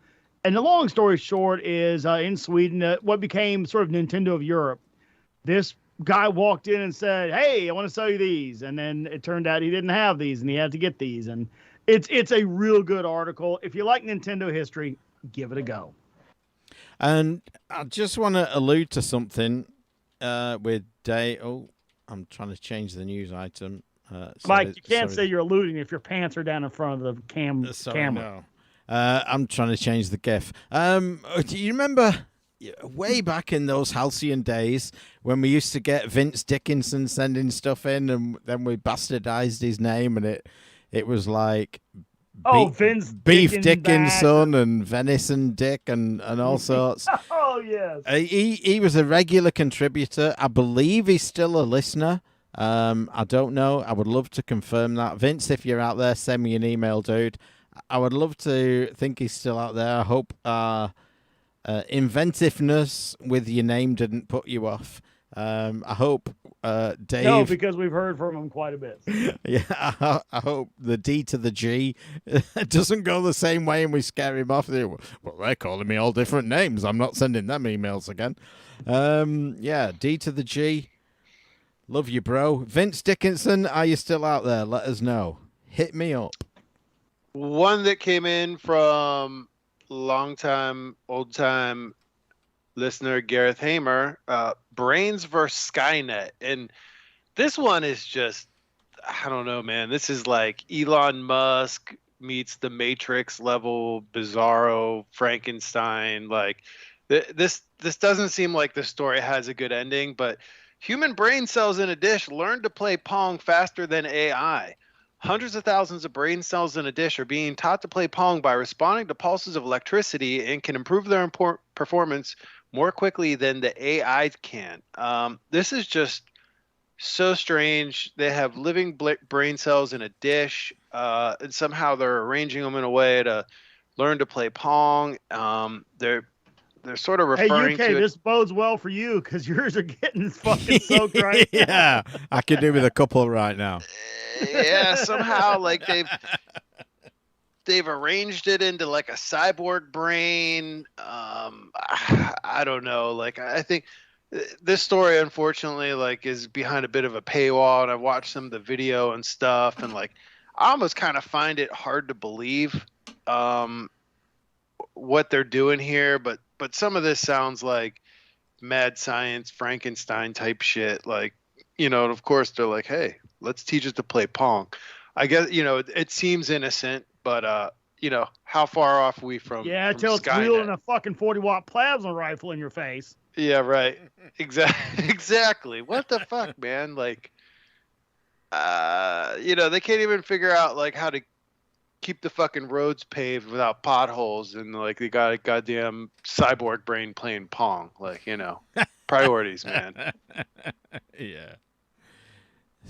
And the long story short is in Sweden, what became sort of Nintendo of Europe, this guy walked in and said, hey, I want to sell you these. And then it turned out he didn't have these and he had to get these. And it's a real good article. If you like Nintendo history, give it a go. And I just want to allude to something with Dave. Oh, I'm trying to change the news item. Mike, you can't say you're alluding if your pants are down in front of the camera. No. I'm trying to change the GIF. Do you remember way back in those halcyon days when we used to get Vince Dickinson sending stuff in, and then we bastardized his name, and it was like Vince Beef Dickinson and Venison Dick and all sorts. Oh yes. He was a regular contributor. I believe he's still a listener. I don't know. I would love to confirm that. Vince, if you're out there, send me an email, dude. I would love to think he's still out there. I hope inventiveness with your name didn't put you off. I hope Dave. No, because we've heard from him quite a bit. Yeah, I hope the D to the G doesn't go the same way and we scare him off. Well, they're calling me all different names. I'm not sending them emails again. Yeah, D to the G. Love you, bro. Vince Dickinson, are you still out there? Let us know. Hit me up. One that came in from long-time, old-time listener Gareth Hamer, Brains vs. Skynet. And this one is just, I don't know, man. This is like Elon Musk meets the Matrix level, Bizarro, Frankenstein. Like, this doesn't seem like the story has a good ending, but human brain cells in a dish learn to play Pong faster than AI. Hundreds of thousands of brain cells in a dish are being taught to play Pong by responding to pulses of electricity and can improve their performance more quickly than the AI can. This is just so strange. They have living brain cells in a dish, and somehow they're arranging them in a way to learn to play Pong. They're sort of referring hey, UK, to this bodes well for you because yours are getting fucking soaked right now. Yeah, I could do with a couple right now. Yeah, somehow like they've arranged it into like a cyborg brain. I don't know. Like, I think this story, unfortunately, like is behind a bit of a paywall, and I've watched some of the video and stuff, and like I almost kind of find it hard to believe what they're doing here, but some of this sounds like mad science, Frankenstein type shit. Like, and of course they're like, hey, let's teach it to play Pong. I guess, it seems innocent, but how far off are we from until it's wheeling a fucking 40-watt plasma rifle in your face. Yeah, right. Exactly. What the fuck, man? Like, they can't even figure out like how to keep the fucking roads paved without potholes, and like they got a goddamn cyborg brain playing Pong. Like, priorities, man. Yeah.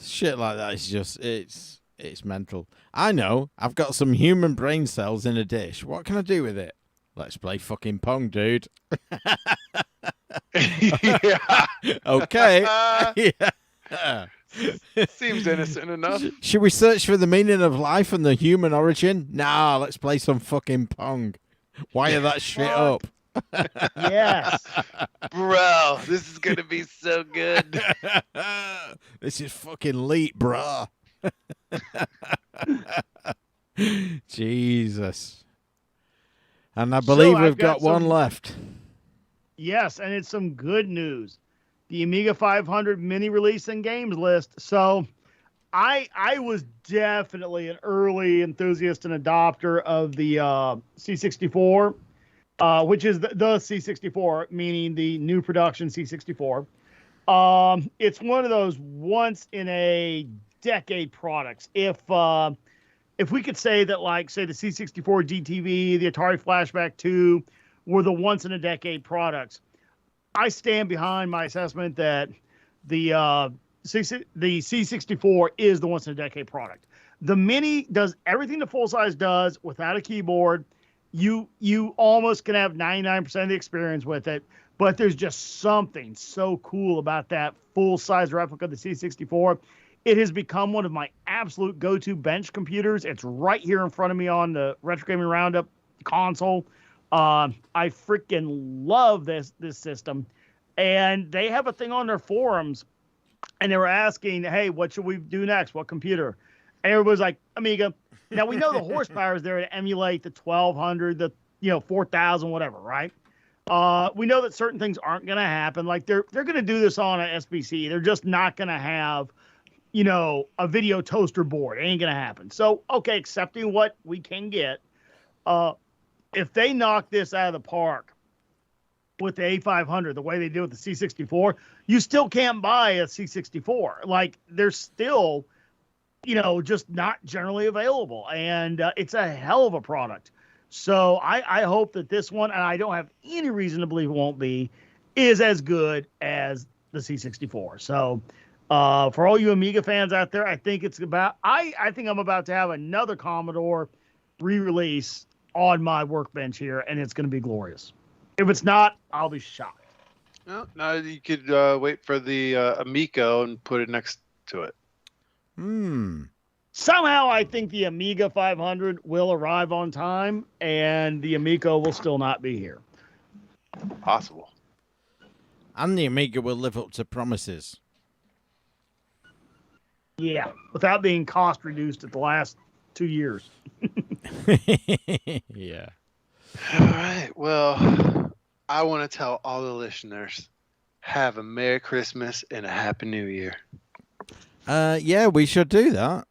Shit like that is just, it's mental. I know. I've got some human brain cells in a dish. What can I do with it? Let's play fucking Pong, dude. Yeah. Okay. Yeah. Seems innocent enough. Should we search for the meaning of life and the human origin? Nah, let's play some fucking Pong. Wire that shit up. Yes. Bro, this is going to be so good. This is fucking leap, bro. Jesus. And I believe we've got one left. Yes, and it's some good news. The Amiga 500 mini release and games list. So I was definitely an early enthusiast and adopter of the C64, which is the C64, meaning the new production C64. It's one of those once in a decade products. If we could say that, like, say the C64 GTV, the Atari Flashback 2 were the once in a decade products, I stand behind my assessment that the C64 is the once in a decade product. The Mini does everything the full size does without a keyboard. You almost can have 99% of the experience with it, but there's just something so cool about that full size replica of the C64. It has become one of my absolute go-to bench computers. It's right here in front of me on the Retro Gaming Roundup console. I freaking love this system. And they have a thing on their forums, and they were asking, hey, what should we do next? What computer? And everybody's like, Amiga. Now, we know the horsepower is there to emulate the 1200, the 4000, whatever, right? We know that certain things aren't going to happen. Like, they're going to do this on an SBC. They're just not going to have, a video toaster board. It ain't going to happen. So, okay, accepting what we can get, if they knock this out of the park with the A500, the way they do with the C64, you still can't buy a C64. Like, they're still, just not generally available. And it's a hell of a product. So I hope that this one, and I don't have any reason to believe it won't be, is as good as the C64. So For all you Amiga fans out there, I think I think I'm about to have another Commodore re-release on my workbench here, and it's going to be glorious. If it's not, I'll be shocked. No, you could wait for the Amico and put it next to it. Somehow, I think the Amiga 500 will arrive on time, and the Amico will still not be here. Possible. And the Amiga will live up to promises. Yeah, without being cost reduced at the last 2 years. Yeah. All right. Well, I want to tell all the listeners, have a Merry Christmas and a Happy New Year. Yeah, we should do that.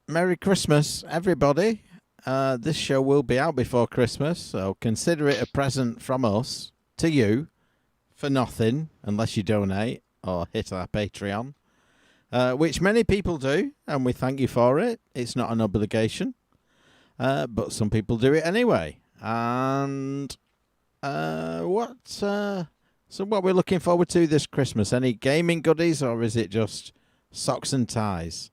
Merry Christmas, everybody. This show will be out before Christmas, so consider it a present from us to you for nothing, unless you donate or hit our Patreon, which many people do, and we thank you for it. It's not an obligation, but some people do it anyway. And so what we're looking forward to this Christmas? Any gaming goodies, or is it just socks and ties?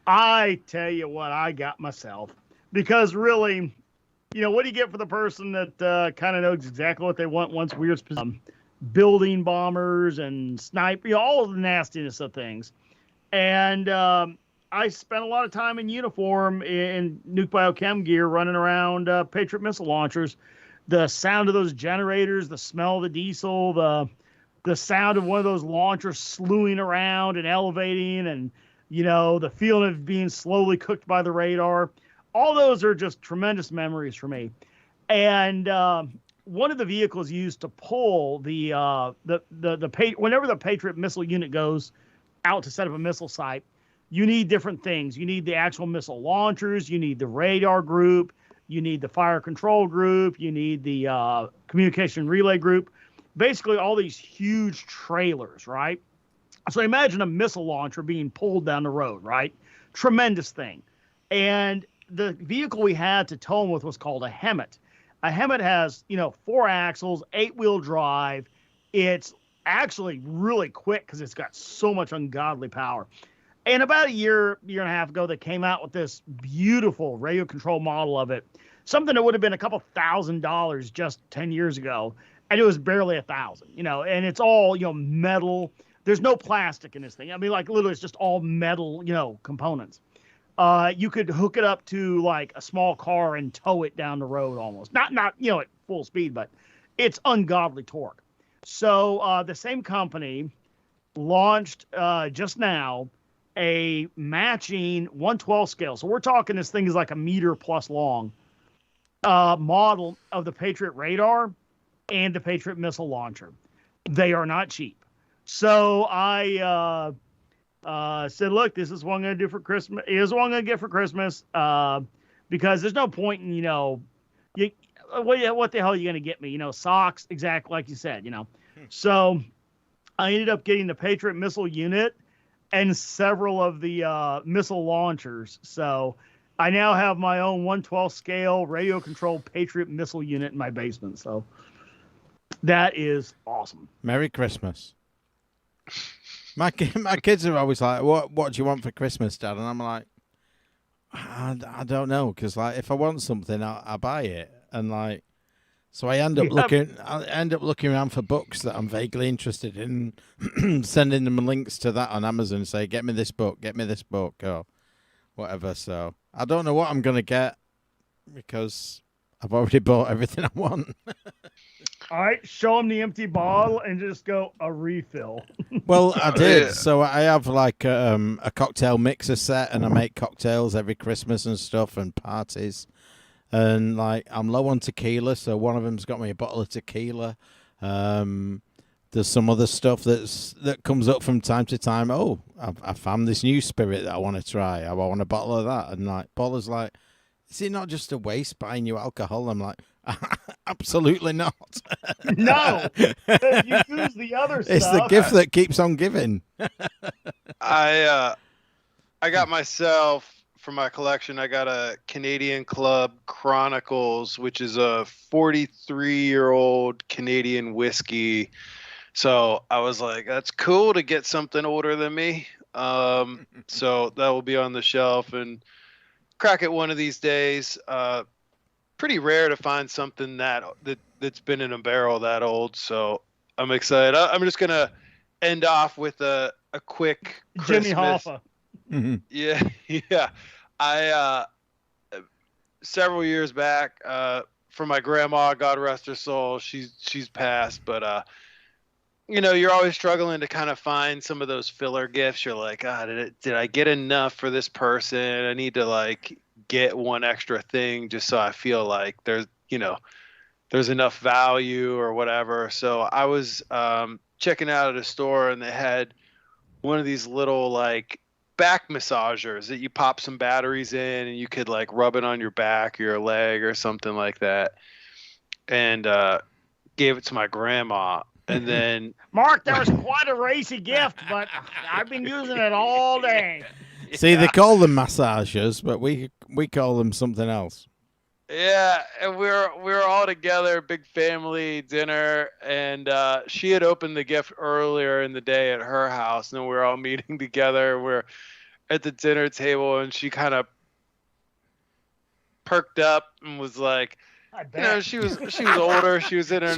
I tell you what I got myself, because really, what do you get for the person that kind of knows exactly what they want once we're building bombers and sniper, all of the nastiness of things. And I spent a lot of time in uniform in Nuke Biochem gear running around Patriot missile launchers. The sound of those generators, the smell of the diesel, the sound of one of those launchers slewing around and elevating, and the feeling of being slowly cooked by the radar. All those are just tremendous memories for me. And one of the vehicles used to pull whenever the Patriot missile unit goes out to set up a missile site, you need different things. You need the actual missile launchers, you need the radar group, you need the fire control group, you need the communication relay group. Basically all these huge trailers, right? So imagine a missile launcher being pulled down the road, right? Tremendous thing. And the vehicle we had to tow them with was called a Hemet. A Hemet has, 4 axles, 8-wheel drive. It's actually really quick because it's got so much ungodly power. And about a year and a half ago, they came out with this beautiful radio control model of it. Something that would have been a couple $1,000 just 10 years ago. And it was barely $1,000, and it's all, metal. There's no plastic in this thing. I mean, like literally it's just all metal, components. You could hook it up to like a small car and tow it down the road almost. Not at full speed, but it's ungodly torque. So the same company launched just now a matching 1/12 scale. So we're talking this thing is like a meter plus long model of the Patriot radar and the Patriot missile launcher. They are not cheap. So I said, look, this is what I'm going to do for Christmas. Here's what I'm going to get for Christmas. Because there's no point in, what the hell are you going to get me? Socks, exactly like you said, So I ended up getting the Patriot missile unit and several of the missile launchers. So I now have my own 1/12 scale radio controlled Patriot missile unit in my basement. So that is awesome. Merry Christmas. My kids are always like, what do you want for Christmas, Dad? And I'm like, I don't know, because like if I want something, I'll buy it. And like, so I end up looking around for books that I'm vaguely interested in, sending them links to that on Amazon, say, get me this book, or whatever. So I don't know what I'm gonna get because I've already bought everything I want. All right, show them the empty bottle and just go a refill. Well, I did. So I have like a cocktail mixer set, and I make cocktails every Christmas and stuff and parties. And like I'm low on tequila, so one of them's got me a bottle of tequila. There's some other stuff that comes up from time to time. Oh, I found this new spirit that I want to try. I want a bottle of that. And like Paula's like, is it not just a waste buying you alcohol? I'm like, absolutely not. No, you use the other stuff. It's the gift that keeps on giving. I got myself, for my collection, I got a Canadian Club Chronicles, which is a 43-year-old Canadian whiskey So I was like, that's cool to get something older than me. So that will be on the shelf and crack it one of these days. Pretty rare to find something that's been in a barrel that old. So I'm excited. I'm just gonna end off with a quick Jimmy Christmas. Hoffa. Yeah, yeah. I several years back, for my grandma, God rest her soul, she's passed, but you're always struggling to kind of find some of those filler gifts. You're like, did I get enough for this person? I need to like get one extra thing just so I feel like there's enough value or whatever. So I was checking out at a store and they had one of these little like back massagers that you pop some batteries in and you could like rub it on your back or your leg or something like that. And gave it to my grandma. And then Mark, that was quite a racy gift, but I've been using it all day. See, they call them massagers, but we call them something else. Yeah, and we were all together, big family dinner, and she had opened the gift earlier in the day at her house, and we were all meeting together. We're at the dinner table, and she kind of perked up and was like, she was older. She was in her.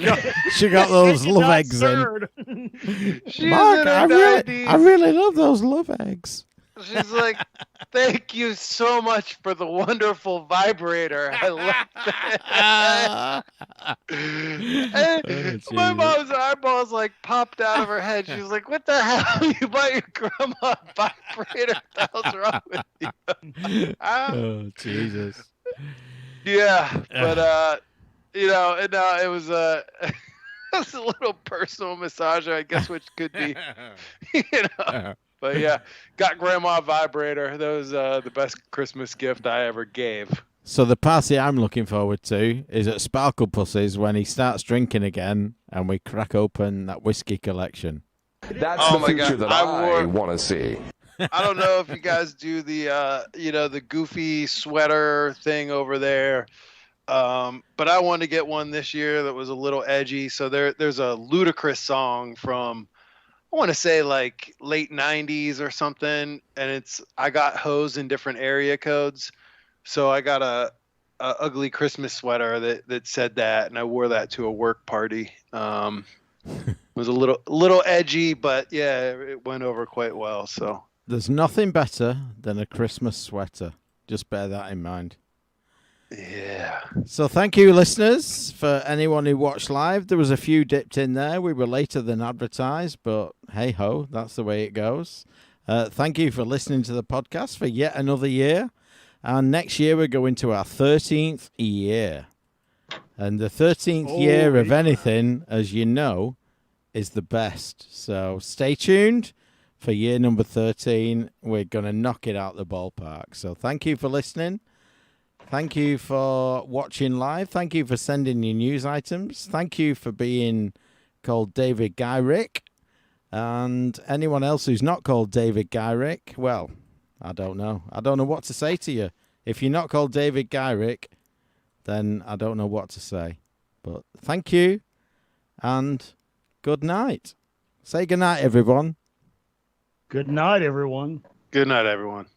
She got those love eggs in. Mark, I really love those love eggs. She's like, thank you so much for the wonderful vibrator. I love that. And my mom's eyeballs like popped out of her head. She was like, what the hell? You bought your grandma a vibrator? What the hell's wrong with you? Oh, Jesus. Yeah, but, it was it was a little personal massager, I guess, which could be, But yeah, got grandma a vibrator. That was the best Christmas gift I ever gave. So the party I'm looking forward to is at Sparkle Pussy's when he starts drinking again and we crack open that whiskey collection. That's the future that I want to see. I don't know if you guys do the the goofy sweater thing over there. But I wanted to get one this year that was a little edgy. So there's a ludicrous song from, I want to say like late 90s or something, and I got hosed in different area codes, so I got a ugly Christmas sweater that said that, and I wore that to a work party. It was a little edgy, but yeah, it went over quite well. So there's nothing better than a Christmas sweater. Just bear that in mind. Yeah. So thank you, listeners. For anyone who watched live, there was a few dipped in there. We were later than advertised, but hey ho, that's the way it goes. Thank you for listening to the podcast for yet another year. And next year we're going to our 13th year. And the 13th year of anything, as you know, is the best. So stay tuned for year number 13. We're going to knock it out the ballpark. So thank you for listening. Thank you for watching live. Thank you for sending your news items. Thank you for being called David Gyrick. And anyone else who's not called David Gyrick, well, I don't know. I don't know what to say to you. If you're not called David Gyrick, then I don't know what to say. But thank you and good night. Say good night, everyone. Good night, everyone. Good night, everyone.